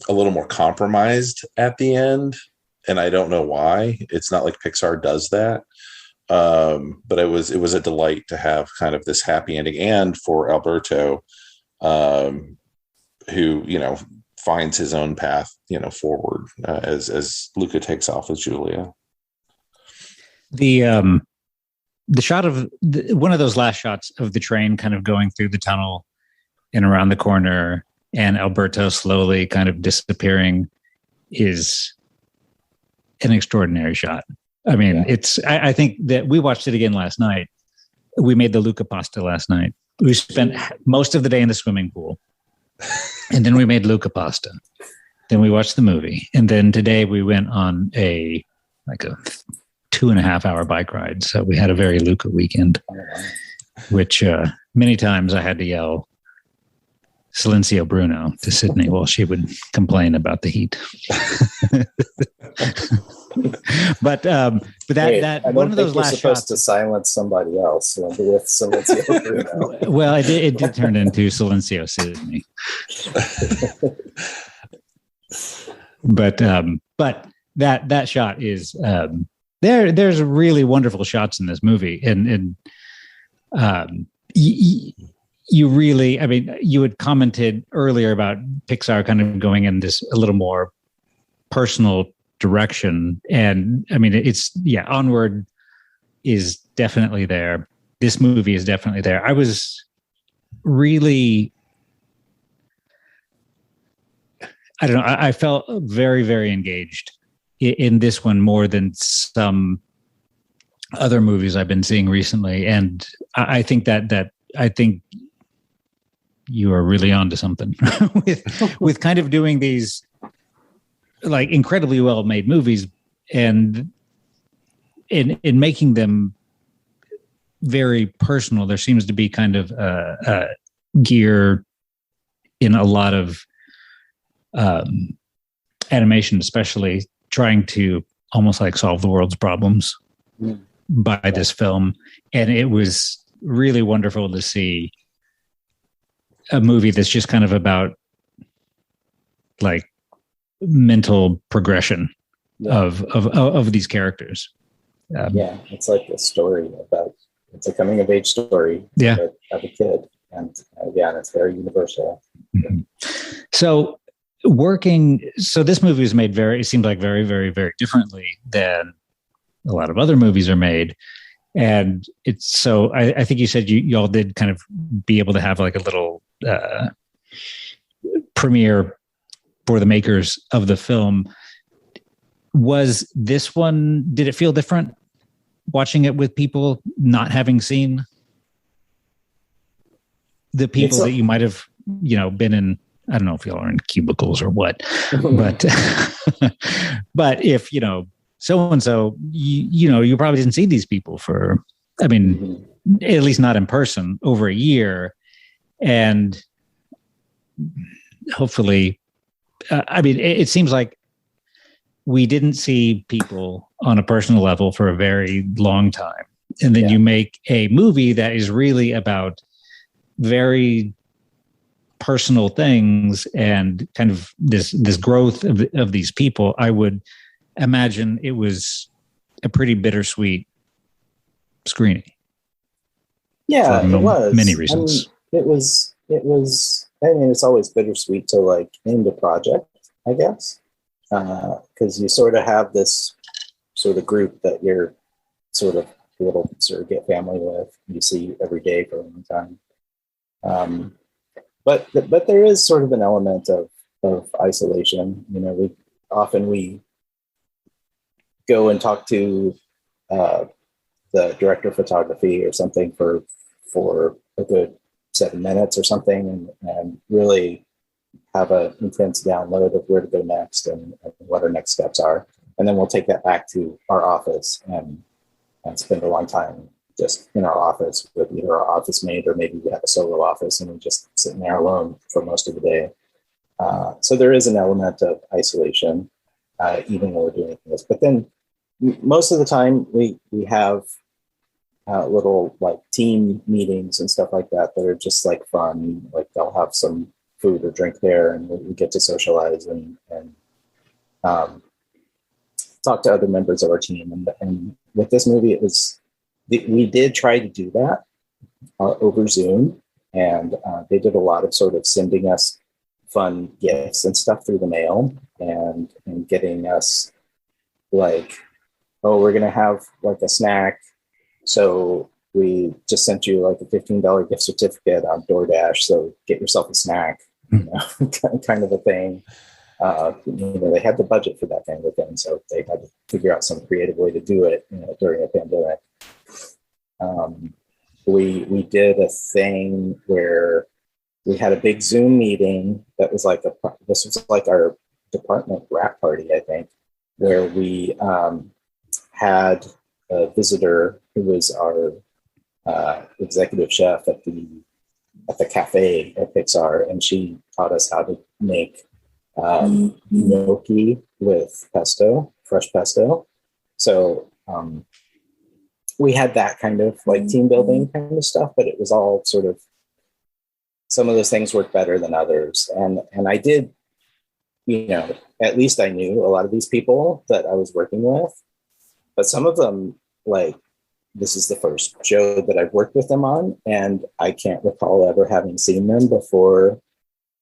little more compromised at the end, and I don't know why. It's not like Pixar does that. But it was a delight to have kind of this happy ending, and for Alberto, who, finds his own path, forward, as Luca takes off with Julia. The shot of one of those last shots of the train kind of going through the tunnel and around the corner, and Alberto slowly kind of disappearing, is an extraordinary shot. I mean, I think that we watched it again last night. We made the Luca pasta last night. We spent most of the day in the swimming pool. And then we made Luca pasta. Then we watched the movie. And then today we went on a 2.5 hour bike ride. So we had a very Luca weekend, which many times I had to yell Silencio Bruno to Sydney while she would complain about the heat. But that one of those last supposed shots to silence somebody else with Silencio Bruno. Well, it did turn into Silencio Sydney. But that shot is there's really wonderful shots in this movie, and you really, I mean, you had commented earlier about Pixar kind of going in this a little more personal direction. And I mean, Onward is definitely there. This movie is definitely there. I was really, I don't know, I felt very, very engaged in this one more than some other movies I've been seeing recently. And I think I think you are really onto something with kind of doing these like incredibly well made movies and in making them very personal. There seems to be kind of a gear in a lot of animation, especially trying to almost like solve the world's problems by this film. And it was really wonderful to see a movie that's just kind of about like mental progression of these characters. It's like a story about, it's a coming of age story of a kid, and it's very universal. Mm-hmm. So this movie was made it seemed like very, very, very differently than a lot of other movies are made. And I think you said you all did kind of be able to have like a little premiere for the makers of the film. Was this one, did it feel different watching it with people not having seen the people that you might have, been in? I don't know if y'all are in cubicles or what, but but if, so-and-so, you probably didn't see these people for, at least not in person, over a year. And hopefully, it seems like we didn't see people on a personal level for a very long time. And then you make a movie that is really about very personal things and kind of this growth of these people. I would imagine it was a pretty bittersweet screening. Yeah, it was. Many reasons. It was I mean, it's always bittersweet to like end a project, I guess, because you sort of have this sort of group that you're sort of a little surrogate family with. You see every day for a long time. But there is sort of an element of isolation. You know, we go and talk to the director of photography or something for a good 7 minutes or something, and really have an intense download of where to go next and what our next steps are. And then we'll take that back to our office and spend a long time just in our office with either our office mate or maybe we have a solo office and we're just sitting there alone for most of the day. So there is an element of isolation, even when we're doing this. But then most of the time we have little like team meetings and stuff like that are just like fun. Like they'll have some food or drink there and we get to socialize and talk to other members of our team. And with this movie, we did try to do that over Zoom, and they did a lot of sort of sending us fun gifts and stuff through the mail and getting us like, oh, we're going to have like a snack. So we just sent you like a $15 gift certificate on DoorDash. So get yourself a snack, you know, kind of a thing. You know, they had the budget for that kind of thing. So they had to figure out some creative way to do it, you know, during a pandemic. We did a thing where we had a big Zoom meeting that was like this was like our department wrap party, I think, where we had a visitor who was our executive chef at the cafe at Pixar, and she taught us how to make gnocchi with pesto, fresh pesto. So we had that kind of like team building kind of stuff, but it was all sort of, some of those things worked better than others. And I did, you know, at least I knew a lot of these people that I was working with, but some of them, like, this is the first show that I've worked with them on, and I can't recall ever having seen them before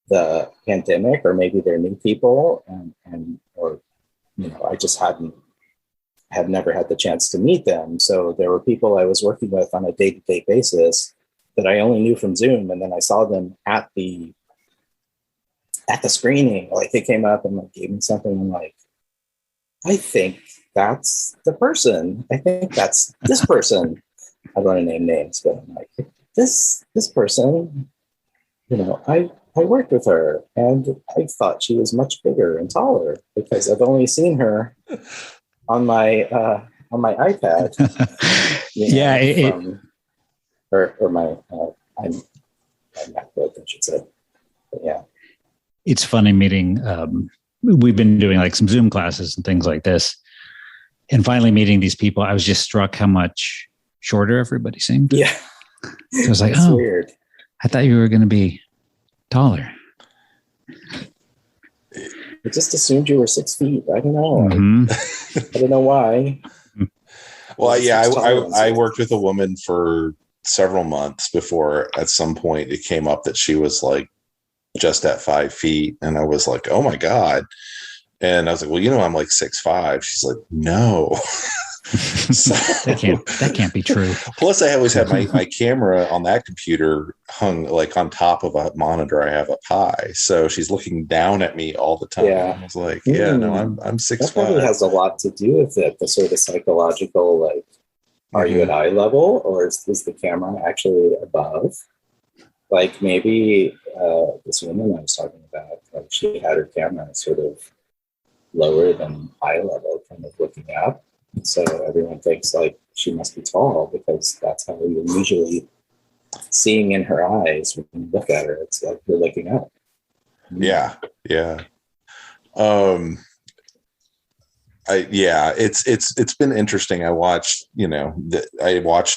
the pandemic, or maybe they're new people, and or, you know, I just had never had the chance to meet them. So there were people I was working with on a day-to-day basis that I only knew from Zoom, and then I saw them at the screening. Like they came up and like gave me something. I'm like, I think that's the person. I think that's this person. I don't want to name names, but I'm like, this person, you know, I worked with her and I thought she was much bigger and taller because I've only seen her on my iPad. You know, or my MacBook, I should say. But yeah, it's funny meeting. We've been doing like some Zoom classes and things like this, and finally meeting these people, I was just struck how much shorter everybody seemed. Yeah, so I was like, it's weird. I thought you were going to be taller. I just assumed you were 6 feet. I don't know. Mm-hmm. I don't know why. Well, yeah, I worked with a woman for several months before at some point it came up that she was like just at 5 feet. And I was like, oh my God. And I was like, well, you know, I'm like 6'5". She's like, no. So, that can't be true. Plus, I always had my camera on that computer hung like on top of a monitor I have up high. So she's looking down at me all the time. Yeah. I was like, yeah, no, I'm 6'5". That probably has a lot to do with it. The sort of psychological, like, are you at eye level, or is the camera actually above? Like maybe this woman I was talking about, like she had her camera sort of lower than eye level, kind of looking up. So everyone thinks like she must be tall because that's how you're usually seeing in her eyes when you look at her. It's like you're looking up. Yeah. Yeah. It's been interesting. I watched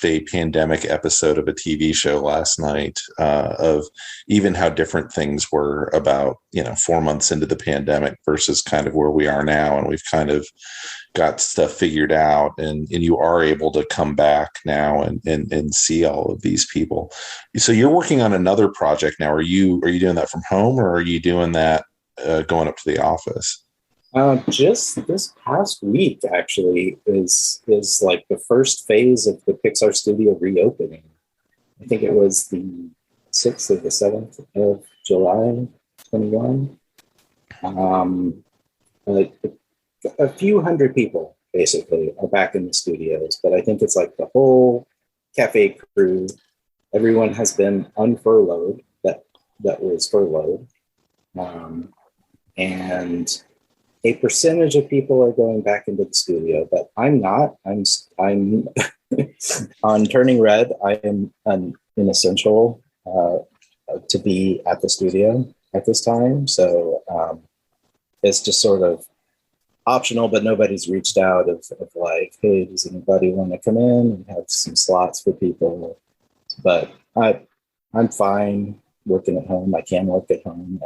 a pandemic episode of a TV show last night of even how different things were about 4 months into the pandemic versus kind of where we are now, and we've kind of got stuff figured out, and you are able to come back now and see all of these people. So you're working on another project now. Are you doing that from home, or are you doing that going up to the office? Just this past week, actually, is like the first phase of the Pixar Studio reopening. I think it was the 6th or the 7th of July, 21. A few hundred people, basically, are back in the studios, but I think it's like the whole cafe crew. Everyone has been unfurloughed that was furloughed. And a percentage of people are going back into the studio, but I'm not. I'm on Turning Red. I am an essential to be at the studio at this time. So it's just sort of optional, but nobody's reached out of like, hey, does anybody want to come in and have some slots for people? But I'm fine working at home. I can work at home,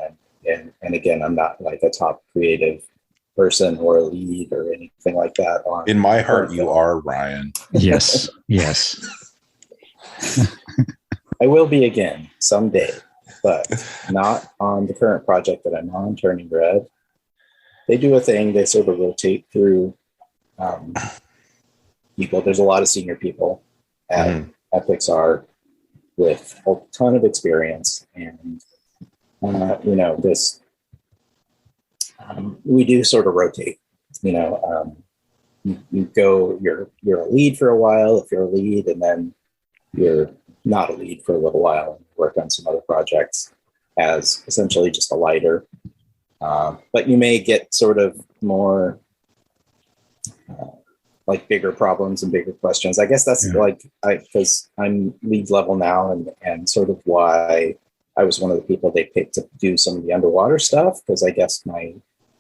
and again, I'm not like a top creative person or a lead or anything like that. In my heart, you are, Ryan. Yes. I will be again someday, but not on the current project that I'm on, Turning Red. They do a thing, they sort of rotate through people. There's a lot of senior people at Pixar with a ton of experience, and this we do sort of rotate. You go, you're a lead for a while if you're a lead, and then you're not a lead for a little while and work on some other projects as essentially just a lighter. But you may get sort of more like bigger problems and bigger questions. I guess that's because I'm lead level now, and sort of why I was one of the people they picked to do some of the underwater stuff, because I guess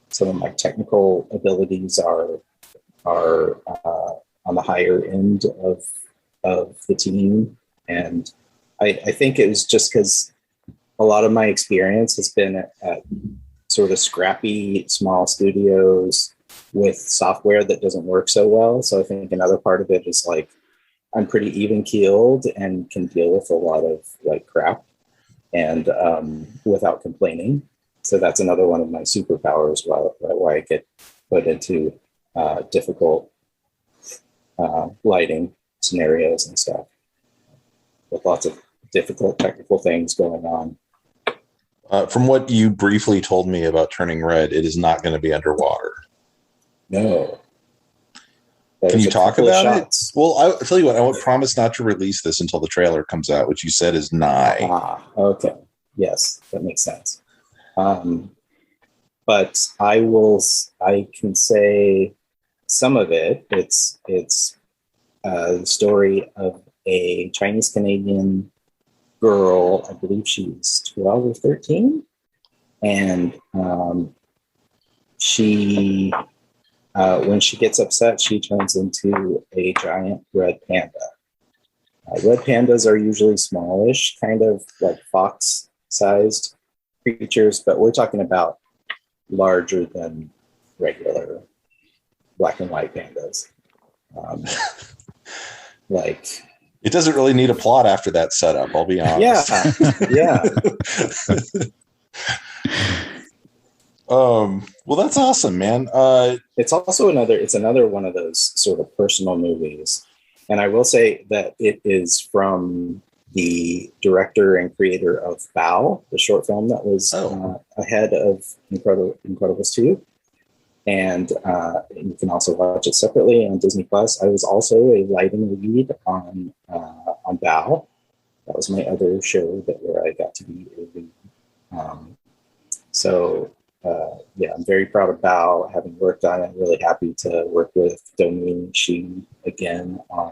some of my technical abilities are on the higher end of the team. And I think it was just because a lot of my experience has been at sort of scrappy small studios with software that doesn't work so well. So I think another part of it is like I'm pretty even keeled and can deal with a lot of like crap and without complaining. So that's another one of my superpowers why I get put into difficult lighting scenarios and stuff with lots of difficult technical things going on. From what you briefly told me about Turning Red, it is not going to be underwater. No. Can you talk about it? Well, I'll tell you what, I would promise not to release this until the trailer comes out, which you said is nigh. Okay. Yes, that makes sense. But I can say some of it. It's the story of a Chinese Canadian girl. I believe she's 12 or 13. And she, when she gets upset, she turns into a giant red panda. Red pandas are usually smallish, kind of like fox-sized creatures, but we're talking about larger than regular black and white pandas. It doesn't really need a plot after that setup, I'll be honest. Yeah. Well, that's awesome, man. It's also another one of those sort of personal movies. And I will say that it is from the director and creator of Bao, the short film that was ahead of Incredibles 2. And you can also watch it separately on Disney Plus. I was also a lighting lead on Bao. That was my other show where I got to be a lead. I'm very proud of Bao, having worked on it. I'm really happy to work with Dongming Shi again on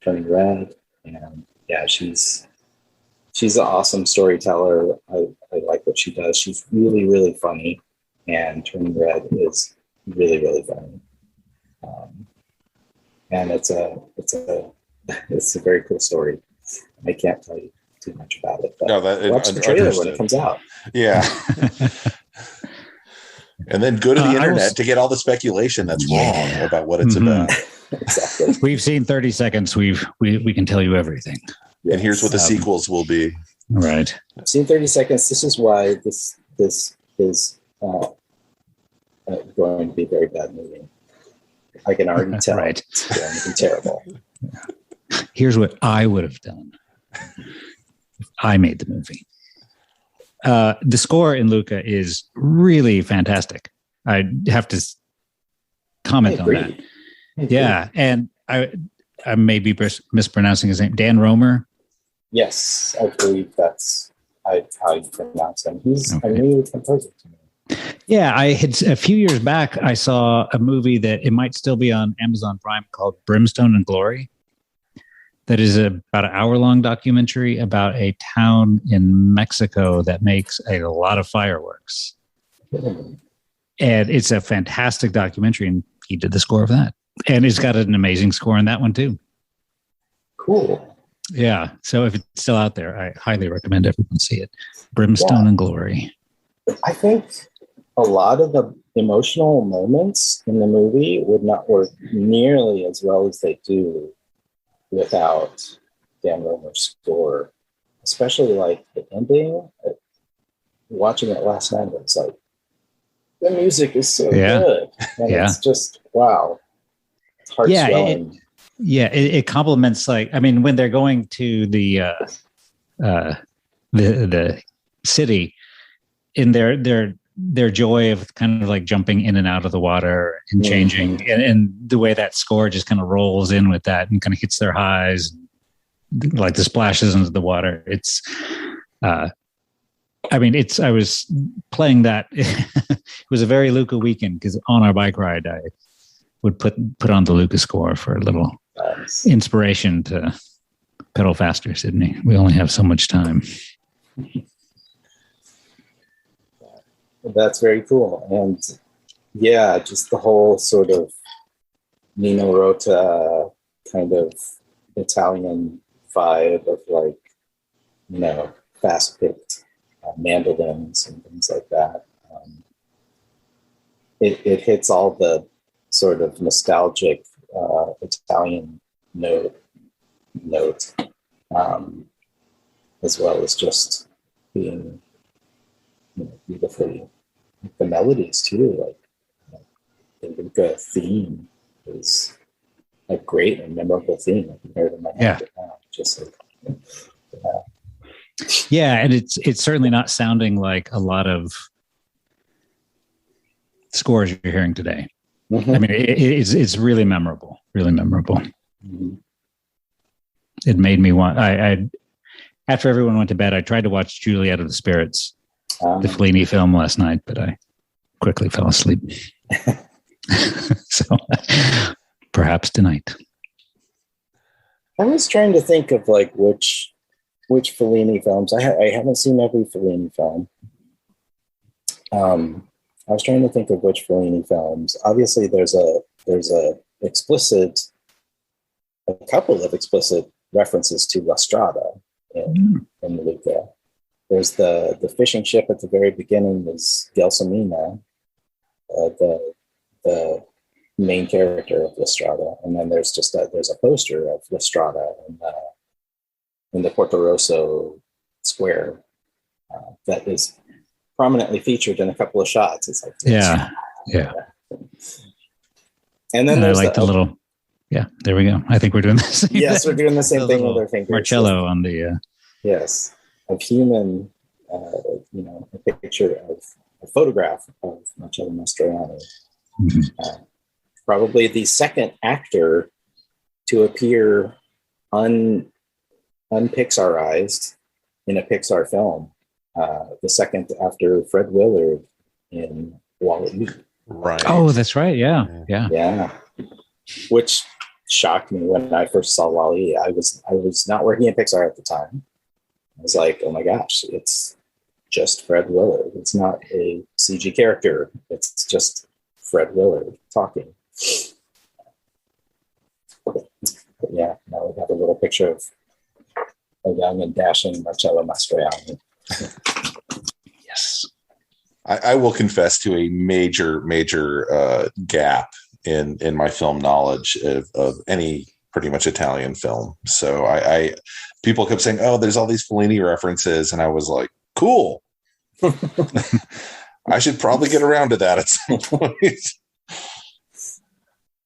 Turning Red. And yeah, she's an awesome storyteller. I like what she does. She's really, really funny. And Turning Red is really, really funny. And it's a very cool story. I can't tell you too much about it, but watch the trailer when it comes out. Yeah. And then go to the internet to get all the speculation that's wrong about what it's about. Exactly. We've seen 30 seconds. We can tell you everything. Yes. And here's what the sequels will be. Right. I've seen 30 seconds. This is why this is going to be a very bad movie. I can already tell. Right. It's going to be terrible. Here's what I would have done if I made the movie. The score in Luca is really fantastic. I have to comment on that. Yeah, and I may be mispronouncing his name. Dan Romer. Yes, I believe that's how you pronounce him. He's a new composer to me. Yeah, I had a few years back. I saw a movie that it might still be on Amazon Prime called Brimstone and Glory. That is about an hour-long documentary about a town in Mexico that makes a lot of fireworks. And it's a fantastic documentary, and he did the score of that. And he's got an amazing score in that one, too. Cool. Yeah, so if it's still out there, I highly recommend everyone see it. Brimstone and Glory. I think a lot of the emotional moments in the movie would not work nearly as well as they do without Dan Romer's score, especially like the ending. Watching it last night, it's like the music is so good, and it's just wow, it's heart swelling. It complements, like, I mean, when they're going to the city, in their joy of kind of like jumping in and out of the water and changing, and the way that score just kind of rolls in with that and kind of hits their highs, like the splashes into the water. It's, I was playing that. It was a very Luca weekend because on our bike ride, I would put on the Luca score for a little inspiration to pedal faster, Sydney. We only have so much time. That's very cool. And yeah, just the whole sort of Nino Rota kind of Italian vibe of, like, you know, fast-picked mandolins and things like that. It hits all the sort of nostalgic Italian note, as well as just being, you know, beautifully. The melodies too, like the Luca theme is a great and memorable theme. I can hear it in my head right now. Just like, and it's certainly not sounding like a lot of scores you're hearing today. Mm-hmm. I mean, it's really memorable, really memorable. Mm-hmm. It made me want. I after everyone went to bed, I tried to watch Juliet of the Spirits, the Fellini film, last night, but I quickly fell asleep. So perhaps tonight. I was trying to think of like which Fellini films. I haven't seen every Fellini film. I was trying to think of which Fellini films. Obviously, there's a couple of explicit references to La Strada in Luca. There's the fishing ship at the very beginning is Gelsomina, the main character of La Strada, and then there's a poster of La Strada in the Porto Rosso square that is prominently featured in a couple of shots. It's like yeah. And then I like the little. Yeah, there we go. I think we're doing the same thing. We're doing the same thing with our fingers. Marcello on the. Yes, of human. A picture of a photograph of Marcello Mastroianni. Mm-hmm. Probably the second actor to appear unpixarized in a Pixar film. The second after Fred Willard in Wall-E. Right. Oh, that's right. Yeah. Which shocked me when I first saw Wall-E. I was not working at Pixar at the time. I was like, oh my gosh, it's just Fred Willard. It's not a CG character. It's just Fred Willard talking. But yeah, now we have a little picture of a young and dashing Marcello Mastroianni. Yes. I will confess to a major gap in my film knowledge of any pretty much Italian film. So I people kept saying, "Oh, there's all these Fellini references," and I was like, "Cool." I should probably get around to that at some point.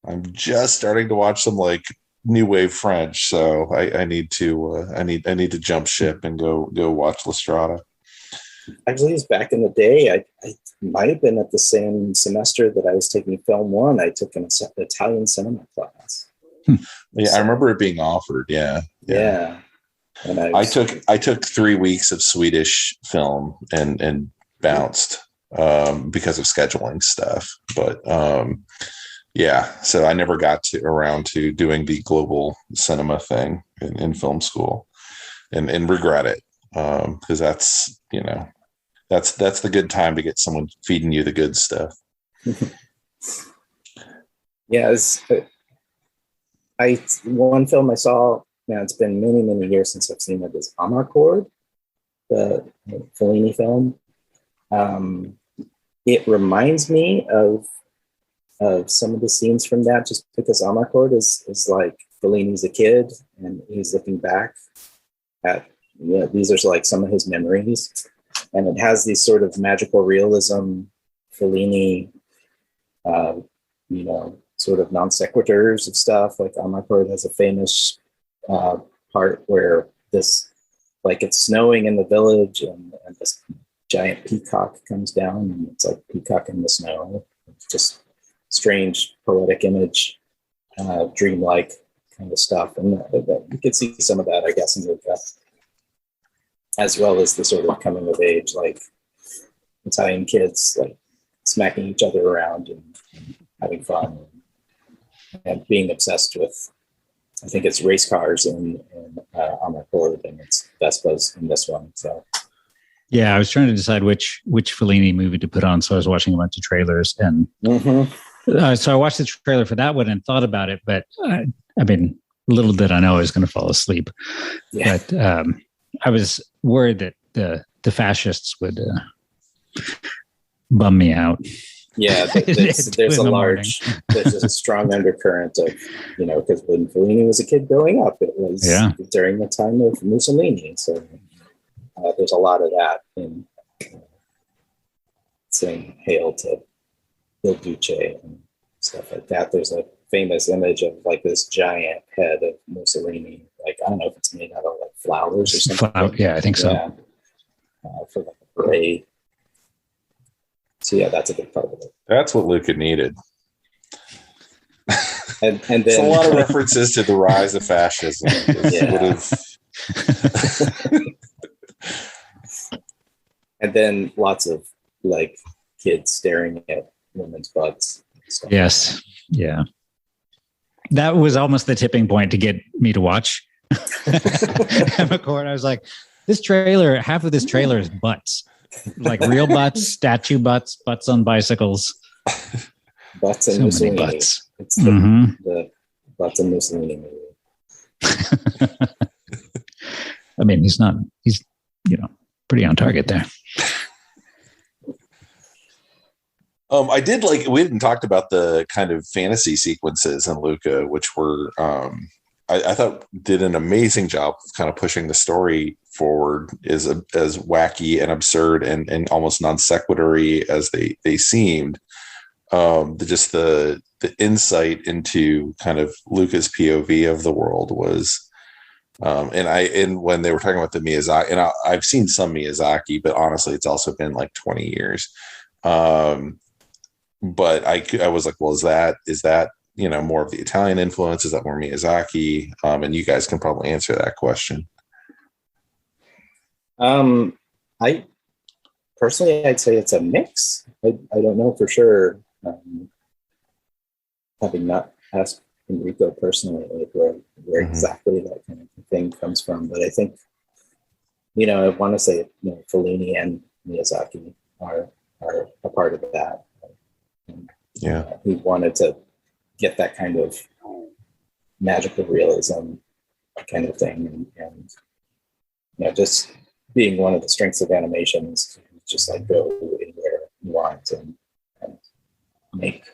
I'm just starting to watch some like new wave French, so I need to jump ship and go watch La Strada. Actually, it's back in the day. I might have been at the same semester that I was taking Film 1. I took an Italian cinema class. Yeah, so, I remember it being offered. Yeah. And I took 3 weeks of Swedish film and bounced because of scheduling stuff. But yeah, so I never got around to doing the global cinema thing in film school, and regret it. Because that's the good time to get someone feeding you the good stuff. Yeah, one film I saw. Now it's been many years since I've seen it. Is Amarcord, the Fellini film. It reminds me of some of the scenes from that, just because Amarcord is like Fellini's a kid and he's looking back at. Yeah, these are like some of his memories, and it has these sort of magical realism, Fellini, sort of non sequiturs of stuff. Like Amarcord has a famous part where this, like it's snowing in the village, and this giant peacock comes down, and it's like peacock in the snow. It's just strange poetic image, dreamlike kind of stuff, and you could see some of that, I guess, in Luca. As well as the sort of coming of age, like Italian kids, like smacking each other around and having fun and being obsessed with, I think it's race cars in Amarcord, and it's Vespas in this one. So, yeah, I was trying to decide which Fellini movie to put on, so I was watching a bunch of trailers, and so I watched the trailer for that one and thought about it, but I mean, little did I know I was going to fall asleep. Yeah. But I was worried that the fascists would bum me out. Yeah, there's a strong undercurrent of, because when Fellini was a kid growing up, it was during the time of Mussolini. So there's a lot of that in saying hail to Il Duce and stuff like that. There's a famous image of like this giant head of Mussolini. Like, I don't know if it's made out of like flowers or something. Yeah, I think so. Yeah. For like a parade. So yeah, that's a big part of it. That's what Luca needed. And then it's a lot of references to the rise of fascism. And then lots of like kids staring at women's butts. Yes. Yeah. That was almost the tipping point to get me to watch Amarcord. I was like, half of this trailer is butts. Like real butts, statue butts, butts on bicycles. Butts and so Mussolini. Many butts. It's the Butts and Mussolini movie. I mean, he's pretty on target there. I did we didn't talk about the kind of fantasy sequences in Luca, which were, I thought did an amazing job of kind of pushing the story forward as wacky and absurd and almost non sequitur as they seemed. The insight into kind of Luca's POV of the world was, and when they were talking about the Miyazaki, and I've seen some Miyazaki, but honestly, it's also been like 20 years. But I was like, well, is that more of the Italian influence? Is that more Miyazaki? And you guys can probably answer that question. I personally, I'd say it's a mix. I don't know for sure. Having not asked Enrico personally, like where exactly that kind of thing comes from, but I think, I want to say, Fellini and Miyazaki are a part of that. Yeah. He wanted to get that kind of magical realism kind of thing, and just being one of the strengths of animation is just like go anywhere you want and make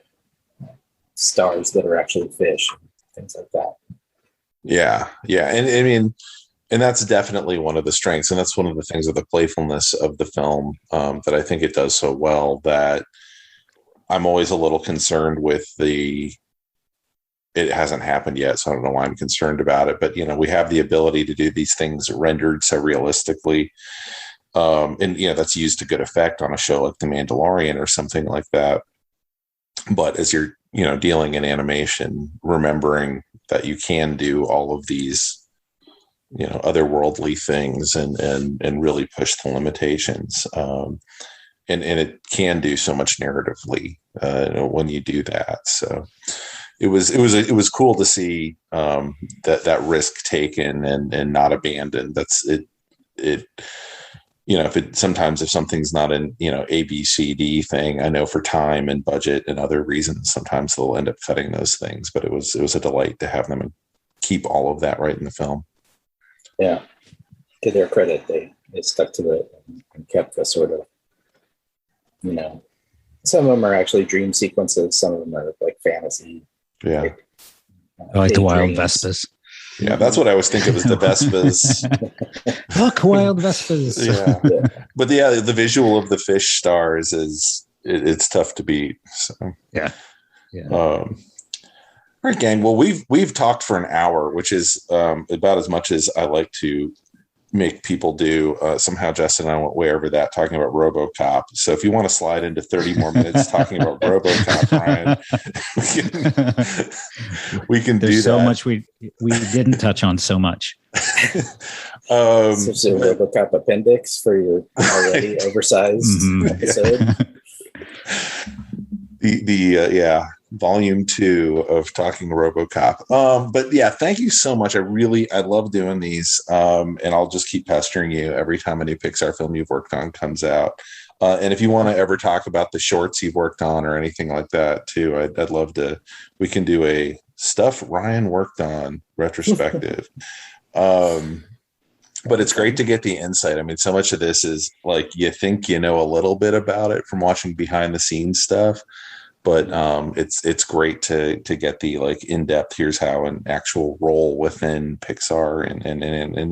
stars that are actually fish and things like that. Yeah, and I mean, and that's definitely one of the strengths, and that's one of the things of the playfulness of the film that I think it does so well, that I'm always a little concerned with it hasn't happened yet, so I don't know why I'm concerned about it, but we have the ability to do these things rendered so realistically, and that's used to good effect on a show like The Mandalorian or something like that. But as you're dealing in animation, remembering that you can do all of these otherworldly things and really push the limitations, and it can do so much narratively when you do that. So it was cool to see that risk taken and not abandoned. That's it. Sometimes if something's not an A, B, C, D thing, I know for time and budget and other reasons, sometimes they'll end up cutting those things. But it was a delight to have them keep all of that right in the film. Yeah, to their credit, they stuck to it and kept the sort of, some of them are actually dream sequences, some of them are like fantasy. Yeah, I like the wild Vespas. Yeah, that's what I was thinking was the Vespas. Look, wild Vespas. Yeah. But the visual of the fish stars it's tough to beat. So. Yeah. All right, gang. Well, we've talked for an hour, which is about as much as I like to make people do. Somehow Justin and I went way over that, talking about RoboCop. So if you want to slide into 30 more minutes talking about RoboCop, Ryan, we can There's do so that. much we didn't touch on so much. So RoboCop appendix for your already oversized episode. The volume 2 of talking RoboCop. But yeah, thank you so much. I love doing these. And I'll just keep pestering you every time a new Pixar film you've worked on comes out. And if you want to ever talk about the shorts you've worked on or anything like that too, I'd love to. We can do a stuff Ryan worked on retrospective. But it's great to get the insight. I mean, so much of this is like, you think a little bit about it from watching behind the scenes stuff, but it's great to get the like in-depth, here's how an actual role within Pixar and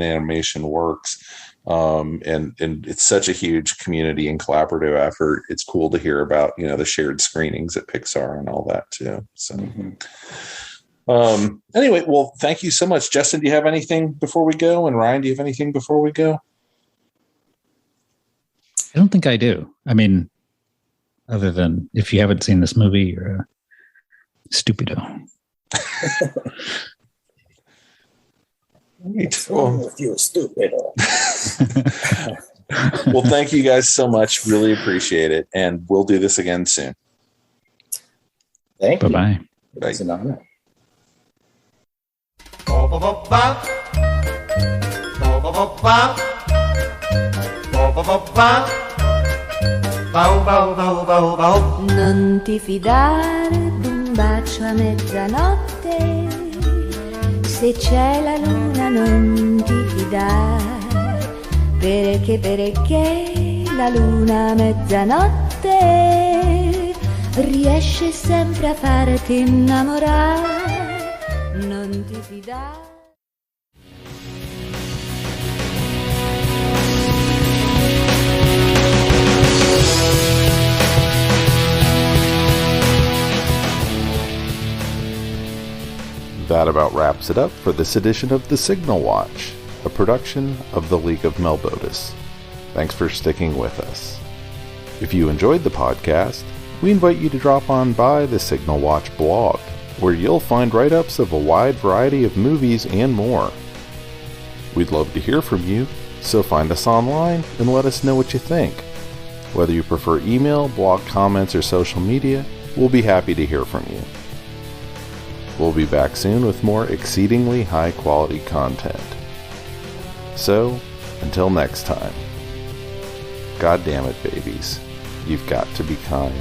animation works. And it's such a huge community and collaborative effort. It's cool to hear about, the shared screenings at Pixar and all that too. So anyway, well, thank you so much. Justin, do you have anything before we go? And Ryan, do you have anything before we go? I don't think I do. I mean, other than if you haven't seen this movie, you're a stupido. You're a stupido. Well, thank you guys so much. Really appreciate it. And we'll do this again soon. Thank you. Bye-bye. It's an honor. Non ti fidare d'un bacio a mezzanotte, se c'è la luna non ti fidare, perché la luna a mezzanotte riesce sempre a farti innamorare, non ti fidare. That about wraps it up for this edition of The Signal Watch, a production of the League of Melbotus. Thanks for sticking with us. If you enjoyed the podcast, we invite you to drop on by the Signal Watch blog, where you'll find write-ups of a wide variety of movies and more. We'd love to hear from you, so find us online and let us know what you think. Whether you prefer email, blog comments, or social media, we'll be happy to hear from you. We'll be back soon with more exceedingly high-quality content. So, until next time, God damn it, babies, you've got to be kind.